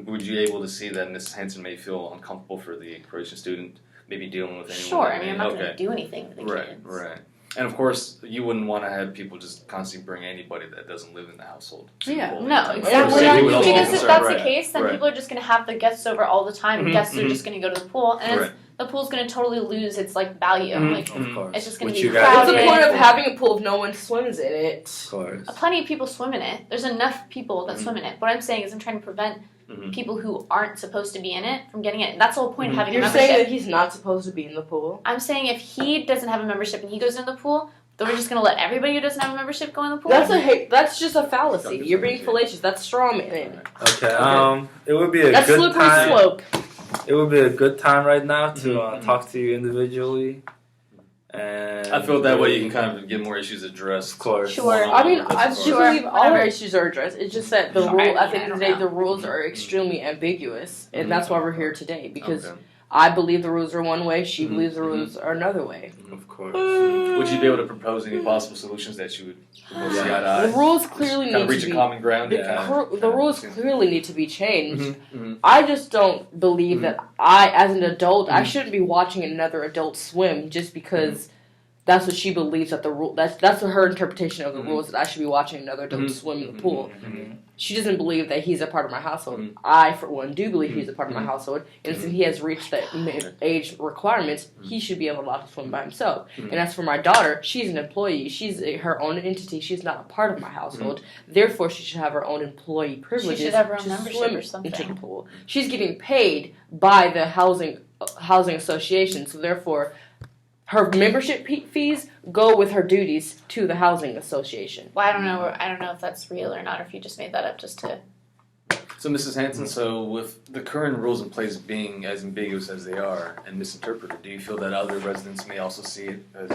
would you able to see that Mrs. Hanson may feel uncomfortable for the Croatian student maybe dealing with anyone? Sure, that I mean, may- I'm not going okay. to do anything to the Right, kids. right. And of course, you wouldn't want to have people just constantly bring anybody that doesn't live in the household. to Yeah. the pool. No, Of course, exactly. safety would also be Because if concerned. that's Right, the case, then right. people are just going to have the guests over all the time. Mhm, Guests are mhm. just going to go to the pool, and Right. the pool's going to totally lose its value. Mhm. Like, Of course. It's just gonna Which be you guys- What's the crowded. point of having a pool if no one swims in it? Of course. plenty of people swim in it. There's enough people that Mhm. swim in it. What I'm saying is, I'm trying to prevent Mhm. people who aren't supposed to be in it from getting it. That's the whole point of having You're a saying membership. that he's not supposed to be in the pool? I'm saying if he doesn't have a membership and he goes in the pool, then we're just going to let everybody who doesn't have a membership go in the pool. That's just a fallacy. You're being fallacious. That's straw man. Okay. It would be a That's good slippery time. slope. It would be a good time right now to Mhm. talk to you individually. And I feel that way you can kind of get more issues addressed. Of course. Sure. I mean, I That's do Sure. believe all our issues are addressed. It's just that the Sure. rule, I at the end of the don't day, the know. rules are extremely ambiguous, and that's why we're here today. Because Okay. I believe the rules are one way, she Mhm. believes the rules are another way. Of course. Would you be able to propose any possible solutions that you would propose Yeah. eye to eye? The rules clearly kind need of reach to a be. common ground. The, and kind of- the rules clearly need to be changed. Mhm. I just don't believe Mhm. that I, as an adult, I Mhm. shouldn't be watching another adult swim just because that's what she believes that the rule. That's her interpretation of the Mhm. rules, that I should be watching another adult Mhm. swim in the Mhm. pool. Mhm. She doesn't believe that he's a part of my household. Mhm. I, for one, do believe he's a part of my Mhm. household, and since he has reached the age requirements, he should be able to swim by himself. Mhm. And as for my daughter, she's an employee. She's her own entity. She's not a part of my household. Therefore, she should have her own employee privileges have her own to membership swim or something. into the pool. She's getting paid by the housing association, so therefore, her membership fees go with her duties to the housing association. Well, I don't know. I don't know if that's real or not, or if you just made that up just to. So, Mrs. Hanson, so with the current rules in place being as ambiguous as they are and misinterpreted, do you feel that other residents may also see it as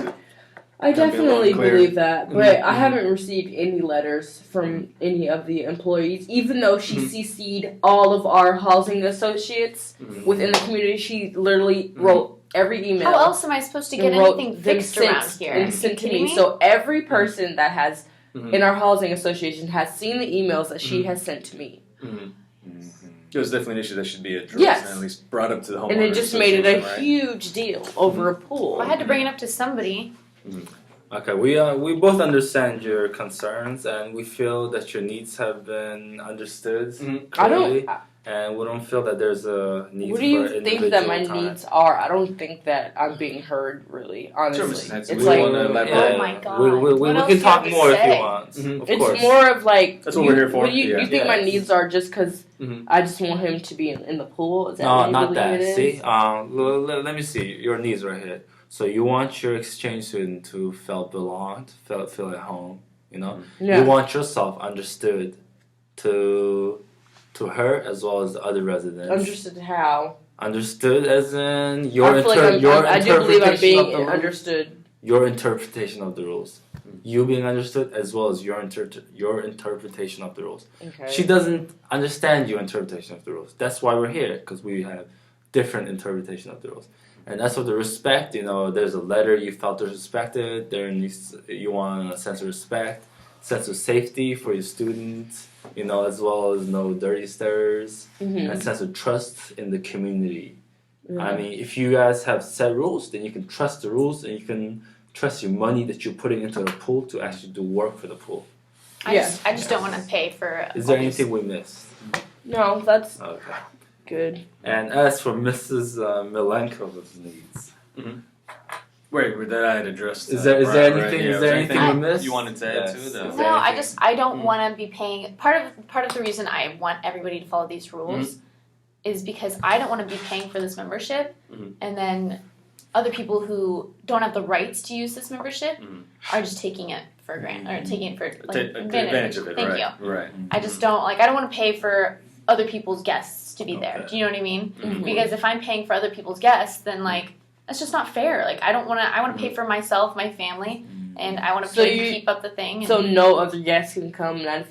I Can be a little definitely unclear. believe that, but I Mhm. haven't received any letters from any of the employees, even though she CC'd all of our housing associates within the community. She literally wrote every email. How else am I supposed to get and wrote anything them fixed around sent- here? and Are sent you to kidding me. So every person that has Mhm. in our housing association has seen the emails that she has sent to me, It was definitely an issue that should be addressed Yes. and at least brought up to the homeowner and it just made it a association, right? huge deal over a pool. I had to bring it up to somebody. Okay, we both understand your concerns, and we feel that your needs have been understood I don't. clearly, and we don't feel that there's a need What for do you think that my individual time. needs are? I don't think that I'm being heard. Really, honestly, Mrs. Hanson, it's we like wanna elaborate. Oh my God. We What else can do you talk have to more if you say? want. Mhm. Of it's course. more of like That's what we're here for. What do you, Yeah. you think my Yes. needs are just because Mhm. I just want him to be in the pool? Is that No, what you not believe that. it is? See, let me see your needs right here. So you want your exchange student to feel belonged, feel at home. You know, Yeah. you want yourself understood to her as well as the other residents. Understood how? Understood as in your I feel like your I do believe I'm interpretation of being the rules. understood. Your interpretation of the rules. You being understood as well as your interpretation of the rules. Okay. She doesn't understand your interpretation of the rules. That's why we're here, because we have different interpretation of the rules. And as for the respect, you know, there's a letter you felt disrespected. There needs you want a sense of respect, sense of safety for your students, you know, as well as no dirty stares, and a sense of trust in the community. I mean, if you guys have set rules, then you can trust the rules, and you can trust your money that you're putting into the pool to actually do work for the pool. I just don't want to pay for. Is there all these- anything we missed? No, that's Okay. good. And as for Mrs. Milenkova's needs, Wait, that I had addressed. Is there Brian, anything- right? is there anything we missed? you wanted to add Yes. to it? Is No, there I anything? I don't want to be paying. Part of the reason I want everybody to follow these rules is because I don't want to be paying for this membership, and then other people who don't have the rights to use this membership are just taking it for granted or taking it for like, advantage of it, Thank right? you. Right. I just don't I don't want to pay for other people's guests to be there. Okay. Do you know what I mean? Mhm. Because if I'm paying for other people's guests, then like that's just not fair. Like I don't want to. I want to pay for myself, my family, and I want to So pay you- to keep up the thing. So and no other guests can come. Not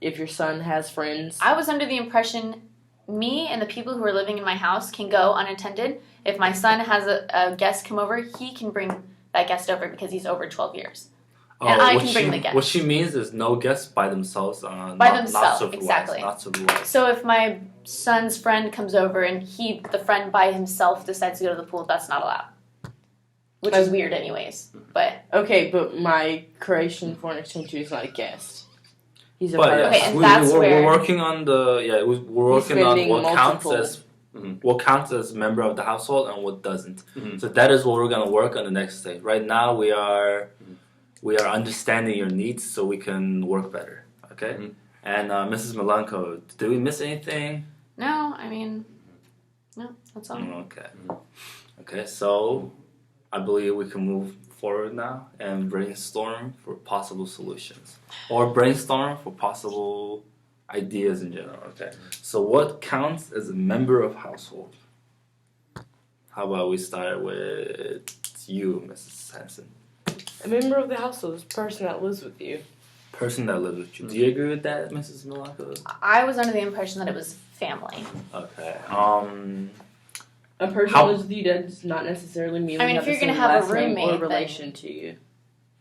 if your son has friends. I was under the impression me and the people who are living in my house can go unattended. If my son has a guest come over, he can bring that guest over because he's over 12 years. And I what can bring she- the guests. What she means is no guests by themselves. Not themselves, supervised, exactly. Not supervised. So if my son's friend comes over and the friend by himself decides to go to the pool, that's not allowed. Which is weird anyways. But Okay, but my Croatian foreign exchange student is not a guest. He's a But part yes, of Okay, and we, that's we're, where- we're working on we're working on spending what counts multiple- as what counts as member of the household and what doesn't. Mhm. So that is what we're gonna work on the next day. Right now we are understanding your needs so we can work better. Okay. Mhm. And Mrs. Milanko, did we miss anything? no, I mean, no, that's all. Okay. Okay, so I believe we can move forward now and brainstorm for possible solutions. Or brainstorm for possible ideas in general, okay? So what counts as a member of household? How about we start with you, Mrs. Hanson? A member of the household is a person that lives with you. Person that lives with you. Do you agree with that, Mrs. Milako? I was under the impression that it was family. Okay. A person How- that lives with you does not necessarily mean I mean, we if have you're the gonna same have a last name roommate, or then- relation to you.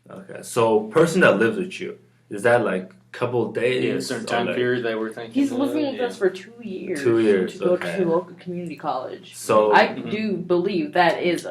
Okay. So person that lives with you, is that like couple days? Yeah, a certain or time like- period they were thinking. He's of, living with yeah. us for 2 years. 2 years, to go okay. to local community college. So I do believe that is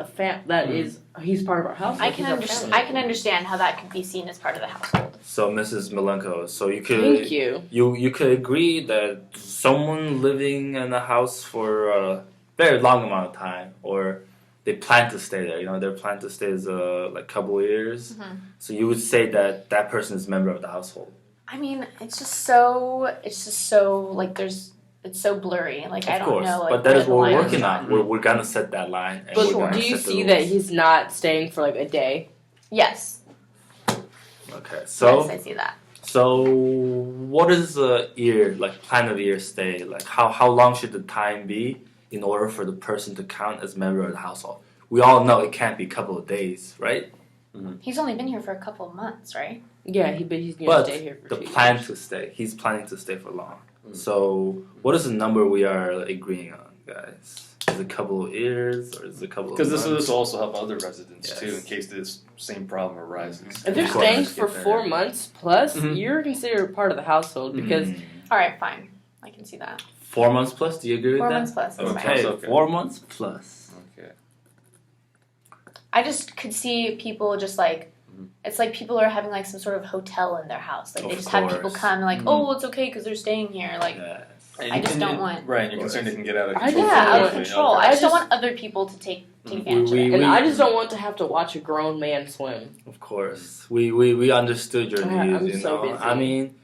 he's part of our household. I can He's our family. I can understand how that could be seen as part of the household. So Mrs. Milenko, so you could Thank you. you could agree that someone living in a house for a very long amount of time, or they plan to stay there. You know, their plan to stay is like couple of years. Mhm. So you would say that that person is a member of the household. I mean, it's just so like it's so blurry. Like I Of don't course, know. Like, but that is where what the we're line is working drawn. on. We're gonna set that line. And But we're gonna do you set the see that rules. he's not staying for like a day? Yes. Okay, so Yes, I see that. so what is a year like plan of year stay like? How long should the time be in order for the person to count as member of the household? We all know it can't be a couple of days, right? He's only been here for a couple of months, right? Yeah, he's gonna But stay here for the 2 plan years. to stay. He's planning to stay for long. So, what is the number we are agreeing on, guys? Is it a couple of years or is it a couple of Because months? this will also help other residents Yes. too, in case this same problem arises. If they're Of course. staying for 4 months plus, Mhm. you're considered part of the household because All right, fine. I can see that. 4 months plus. Do you agree with 4 that? months plus. That's Okay, fine. Okay. 4 months plus. Okay. I just could see people just like, it's like people are having like some sort of hotel in their house. Like they Of just have people course. come and like, Mhm. oh, it's okay because they're staying here. Like, Yes. And I you just can- don't want- Right, and you're concerned they can get out of I control. just yeah, out of Okay, control. okay. I just don't I want other people to take advantage We- of it. and I just don't want to have to watch a grown man swim. Of course, we understood your needs. I'm You so know, busy. I mean,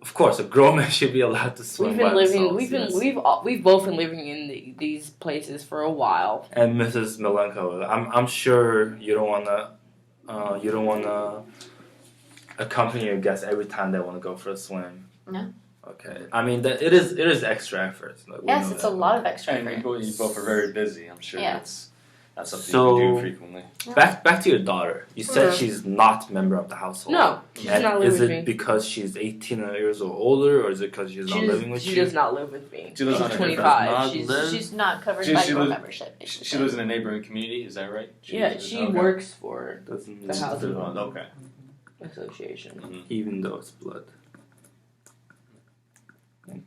of course, a grown man should be allowed to swim. We've been by living. themselves, yes. We've both been living in these places for a while. And Mrs. Milenko, I'm sure you don't wanna accompany your guests every time they want to go for a swim. No. Okay. I mean, it is extra effort. Like, we Yes, know it's that. a lot of extra And effort. you both are very busy. I'm sure Yeah. that's something So- you can do frequently. Back to your daughter. You said Mhm. she's not a member of the household. No, she's And not living is with it me. because she's 18 years or older, or is it because she's not living with She you? does not live with me. She lives She's on a different- 25. not She's live- She's not covered She- by she your lives- membership. She lives in a neighboring community. Is that right? yeah, she okay. works for Doesn't The housing Okay. association. even though it's blood.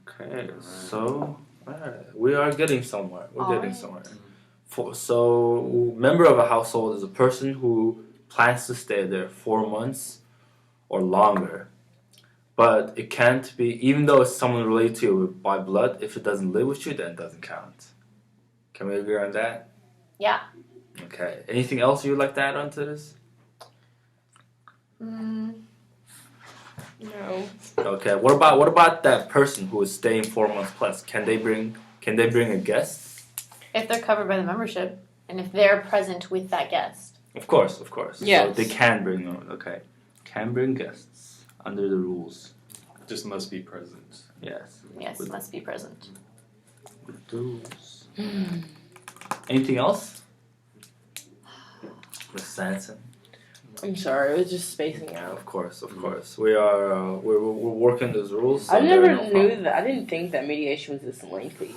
Okay, so alright, we are getting somewhere. We're getting Alright. somewhere. So, member of a household is a person who plans to stay there 4 months or longer. But it can't be, even though it's someone related to you by blood, if it doesn't live with you, then it doesn't count. Can we agree on that? Yeah. Okay. Anything else you'd like to add on to this? Mm, No. Okay. What about that person who is staying 4 months plus? Can they bring a guest? if they're covered by the membership and if they're present with that guest. Of course. So Yes. they can bring them. Okay. Can bring guests under the rules. Just must be present. Yes. Yes, With- must be present. Rules. Anything else? Miss Sanson. I'm sorry, I was just spacing out. Of course. We are we're working those rules. So I never there are no knew problem. that. I didn't think that mediation was this lengthy.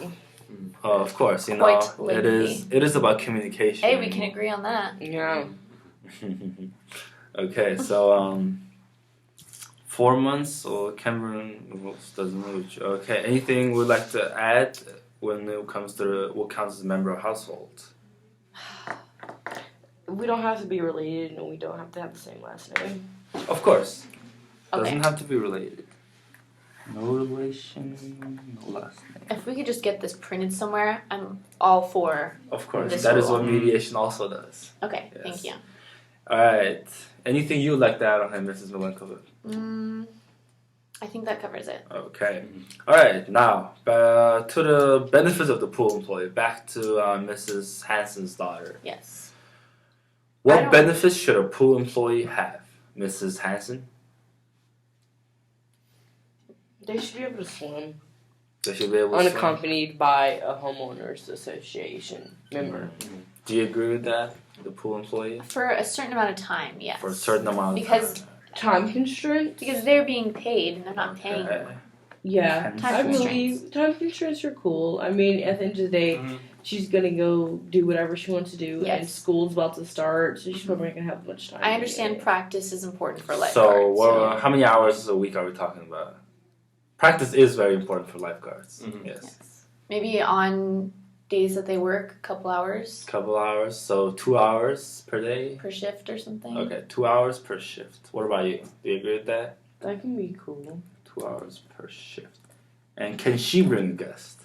Of course, you know Quite it is about communication. Hey, we can agree on that. Yeah. Okay, so 4 months or Cameron rules doesn't really. Okay, anything we'd like to add when it comes to what counts as a member of household? We don't have to be related, and we don't have to have the same last name. Of course, Okay. doesn't have to be related. No relation, no last name. If we could just get this printed somewhere, I'm all for. Of course, This that is rule. what mediation also does. Okay, Yes. thank you. All right, anything you'd like to add on him, Mrs. Milenkovic? I think that covers it. Okay. All right. Now, to the benefits of the pool employee. Back to Mrs. Hansen's daughter. Yes. I What don't- benefits should a pool employee have, Mrs. Hansen? They should be able to swim, They should be able to swim. unaccompanied by a homeowners association member. Do you agree with that, the pool employee? For a certain amount of time, yes. For a certain amount of Because- time. Time constraints? Because they're being paid and they're not paying. Okay. Yeah. Time I constraints. believe time constraints are cool. I mean, at the end of the day, Mhm. she's gonna go do whatever she wants to do, and Yes. school's about to start, so she's probably not gonna have much time. I understand anyway. practice is important for lifeguards. So, how many hours a week are we talking about? Practice is very important for lifeguards. Mhm. Yes. Yes. Maybe on days that they work a couple hours Couple hours, so 2 hours per day. per shift or something. Okay, 2 hours per shift. What about you? Do you agree with that? That can be cool. 2 hours per shift. And can she bring a guest?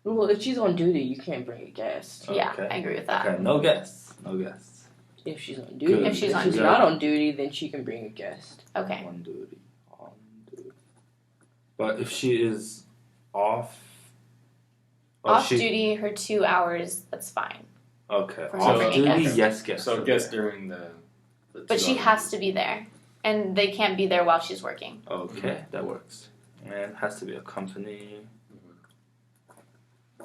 Well, if she's on duty, you can't bring a guest. Yeah, Okay. I agree with that. Okay, no guests. No guests. If she's on duty, Good. If she's on duty. not on duty, then she can bring a guest. Okay. On duty. On duty. But if she is off. Off duty, her 2 hours, that's fine. Okay. For Off bringing duty, guests. yes, guests. So okay. guess during the But 2 she hours. has to be there. And they can't be there while she's working. Okay, that works. And it has to be a company.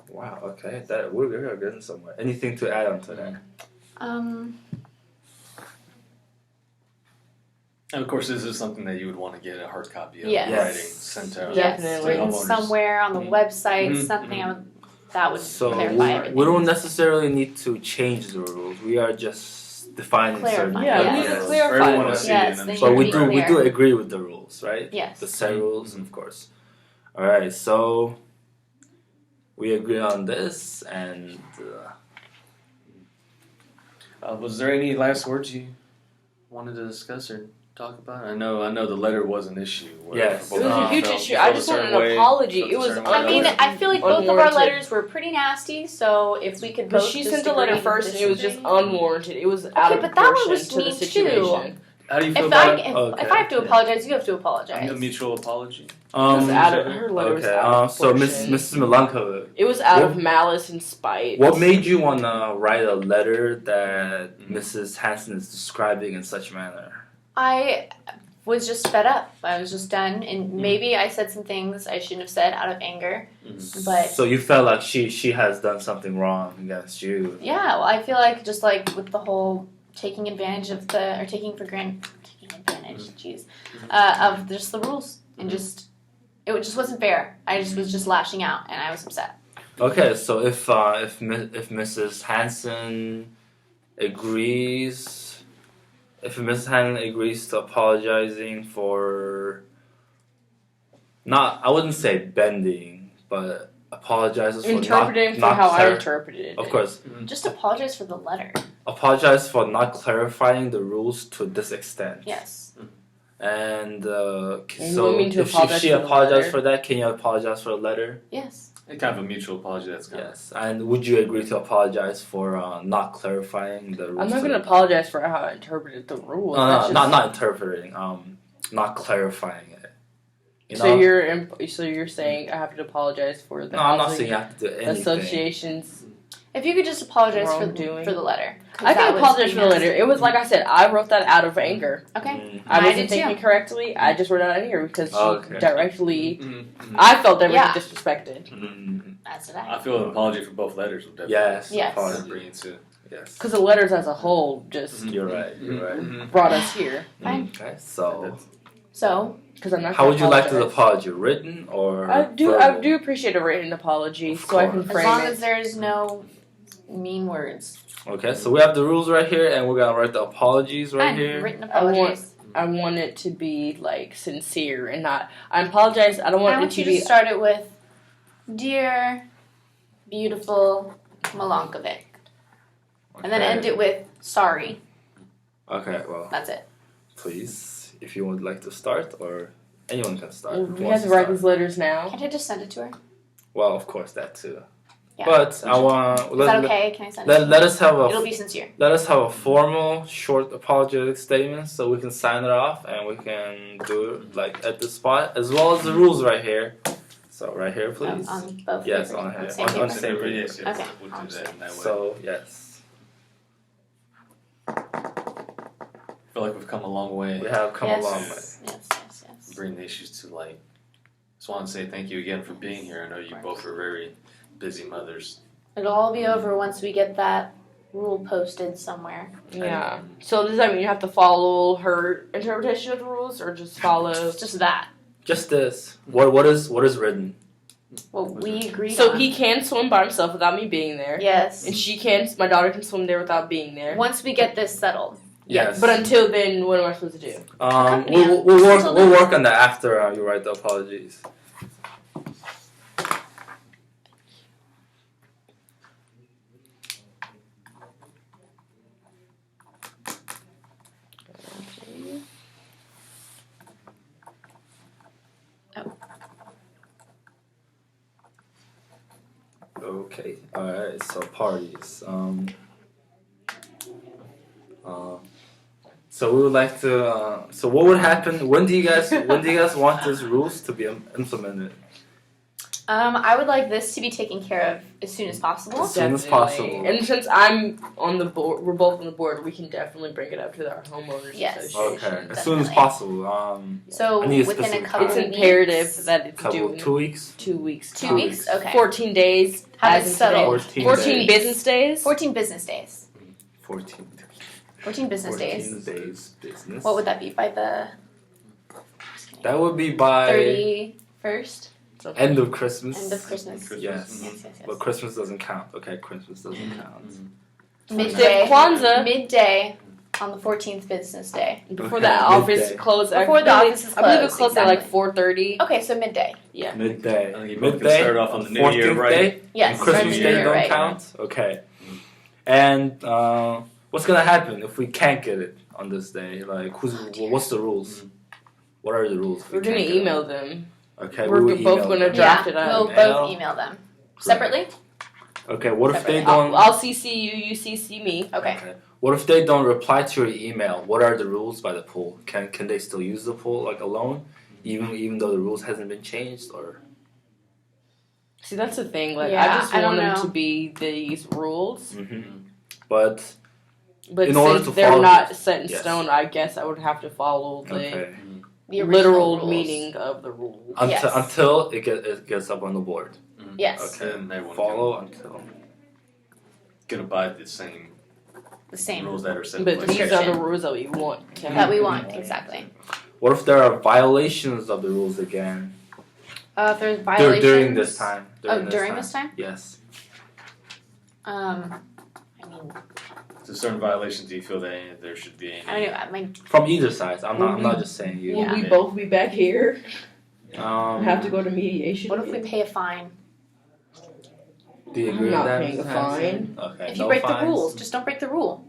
Wow, okay. That we're getting somewhere. Anything to add on to that? And of course, this is something that you would want to get a hard copy of Yes. in writing sent out. Yes, Definitely. written Homeowners. somewhere on the Mhm. website, Mhm. something that would So clarify everything. we don't necessarily need to change the rules. We are just defining certain Clarifying, Yeah, yes. we need to For clarify everyone to them. see Yes, and they But should we be do clear. agree with the rules, right? Yes. The set rules, of course. All right, so we agree on this, and Was there any last words you wanted to discuss or talk about? I know the letter was an issue. where Yes. both It was of a you huge felt- issue. felt I a just want certain an way, apology. felt a It was certain way I mean, about it. I feel like both of our Unwarranted. letters were pretty nasty, so if we could But both she just sent a letter agree to first, and it was just disagree. unwarranted. It was out Okay, of but that one proportion was to the mean, too. situation. How do you feel If about I, it? if, Okay, if I have to yeah. apologize, you have to apologize. A mutual apology. It was out of, Okay. her letter was okay. out of So proportion. Mrs. Milanka, It was out What- of malice and spite. what made you wanna write a letter that Mhm. Mrs. Hanson is describing in such manner? I was just fed up. I was just done, and maybe I said some things I shouldn't have said out of anger. But So you felt like she has done something wrong against you. yeah, well, I feel like just like with the whole taking advantage of taking advantage, jeez, of just the rules, and just it just wasn't fair. I just was just lashing out, and I was upset. Okay, so if Mrs. Hanson agrees, if Mrs. Hanson agrees to apologizing for I wouldn't say bending, but apologizes for Interpreting for not how I clar- interpreted it. Of course, Just apologize for the letter. apologize for not clarifying the rules to this extent. Yes. And you so want me to if apologize she for the apologized letter? for that, can you apologize for the letter? Yes. Kind of a mutual apology. That's kind Yes. And would you agree to apologize for not clarifying the rules? I'm not to going to the- apologize for how I interpreted the rules. No, That's just- not interpreting. Not clarifying it. You So know? you're saying I have to apologize for the No, I'm not housing saying you have to do anything. associations. If you could just apologize Wrongdoing. for the letter. 'Cause I that can was apologize for the nasty. letter. It was like I said, I wrote that out of anger. Okay. Mm. I I wasn't did too. thinking correctly. I just wrote it out of anger because she Okay. directly. of. I felt directly Yeah. disrespected Mm. That's what I feel an apology for both letters would definitely. Yes. Yes. apology. Bring it to. Yes. because the letters as a whole just You're right. You're right. Mhm. brought us here. Fine. Okay. So, So, Because I'm not. how gonna would you like the apologize. apology? Written or? I do verbal? appreciate a written apology, Of so I can course. as frame long it. as there's no mean words. Okay. So we have the rules right here, and we're gonna write the apologies right Fine. here. Written I want- apologies. I want it to be like sincere and not. I apologize. I don't want I it want to you to be. start it with, "Dear, beautiful Milankovic," and then Okay. end it with "Sorry." Okay. Well, That's it. please, if you would like to start, or anyone can start. Who We wants have to write start? these letters now. Can't I just send it to her? Well, of course that too. Yeah. But I want Is that okay? Can I send it? let us have It'll a be sincere. let us have a formal, short apologetic statement so we can sign it off and we can do it like at the spot as well as the rules right here. So right here, please. On both Yes, papers. on here. the same On paper. the same paper. Yes, yes. Okay. We'll do that in that way. So yes, I feel like we've come a long way. we have come yes. a long way. Yes, yes, yes. Bring the issues to light. Just want to say thank you again for being here. I know you both are very busy mothers. It'll all be over once we get that rule posted somewhere. Yeah. So does that mean you have to follow her interpretation of the rules, or just follow? It's just that. Just this. What is written? What we agreed So on. he can swim by himself without me being there, Yes. and she can. My daughter can swim there without being there. Once we get this settled. Yes. But until then, what am I supposed to do? Yeah. We'll work on that after you write the apologies. Okay. All right. So parties. So we would like to. So what would happen? When do you guys want these rules to be implemented? I would like this to be taken care of as soon as possible. As soon as Definitely. possible. And since I'm on the board, we're both on the board. We can definitely bring it up to our homeowners Yes. association. Okay. As soon as Definitely. possible. So I need a within a specific couple It's time. weeks. imperative that it's Couple due 2 weeks. 2 weeks. 2 2 weeks? weeks. Okay. 14 days. Have as it in settled. today. 14 14 days. business days. 14 business days. 14. 14 business 14 days. days business. What would that be by the That would be by 31st? end of Christmas. End of Christmas. Christmas. Yes. Yes, yes, But yes. Christmas doesn't count. Okay, Christmas doesn't count. Midday. Kwanzaa. Midday on the 14th business day. Before Okay, the office midday. closed. Before the office is I believe it closed, closed at like exactly. 4:30. Okay, so midday. Yeah. Midday. I think you both can Midday. start off on the new year, 14th right? Day? Yes. And Christmas New Day Year, don't right. count? Okay. And what's gonna happen if we can't get it on this day? Like, what's the rules? What are the rules? if we We're gonna can't get it? email them. Okay, We're we will both email gonna them. draft it up. We'll Email. both email them. Separately? Okay, what if they Separately. don't? I'll CC you. You CC me. Okay. What if they don't reply to your email? What are the rules by the pool? Can they still use the pool like alone, even though the rules hasn't been changed? Or See, that's the thing. Like, Yeah, I just I want don't them know. to be these rules, but but In order since to they're follow not this- set in yes. stone, I guess I would have to follow the okay, The original literal rules. meaning of the rules. Yes. until it gets up on the board. Yes. Okay, And everyone follow until. can abide the same The same. rules that are set in But place. these are the Description. rules that we want. To That have. we want, exactly. What if there are violations of the rules again If there's violations. during this time? During this time? Yes. I mean, So certain violations, do you feel that there should be any? I don't know. I mean, From either side. I'm not just saying you. Yeah. Will we both be back here? Um, Go to mediation? what if we pay a fine? Do you agree with not that? paying a Mrs. Hanson? fine. Okay. If you no break fines. the rules, just don't break the rule.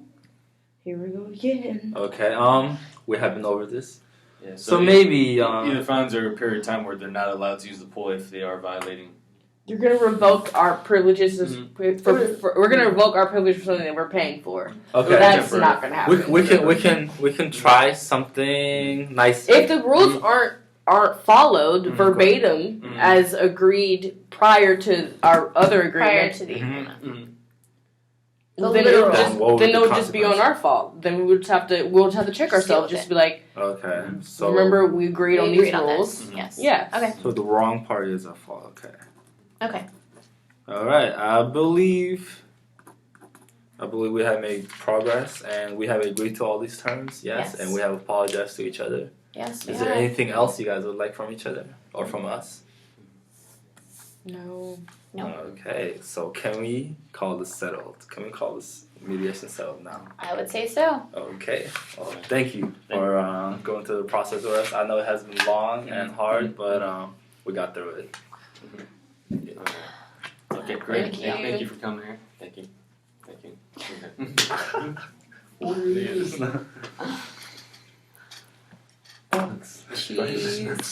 Here we go again. Okay. We have been over this. Yeah, So maybe either fines or a period of time where they're not allowed to use the pool if they are violating. You're gonna revoke our privileges. Mm-hmm. We're gonna revoke our privilege for something that we're paying for. okay. That's temporary. not gonna happen. We can try something nice. If the rules aren't followed Mhm. verbatim Mhm. as agreed prior to our other Prior agreement, to the Mhm. agreement. then The it'll literal. just What would then the it'll just be on our fault. Then we'll just have to check Just deal ourselves. with Just it. be like, Okay. So remember we agreed on We these agreed on rules. this. Yes. Yes. Okay. So the wrong party is at fault. Okay. Okay. All right. I believe we have made progress and we have agreed to all these terms. Yes. Yes. And we have apologized to each other. Yes. Is there anything else you guys would like from each other or from us? No. No. Okay. So can we call this settled? Can we call this mediation settled now? I would say so. Okay. Well, thank you for going through the process with us. I know it has been long and hard, but we got through it. Okay, great. Thank you. Thank you for coming here. Thank you. Thank you. What is? Cheese.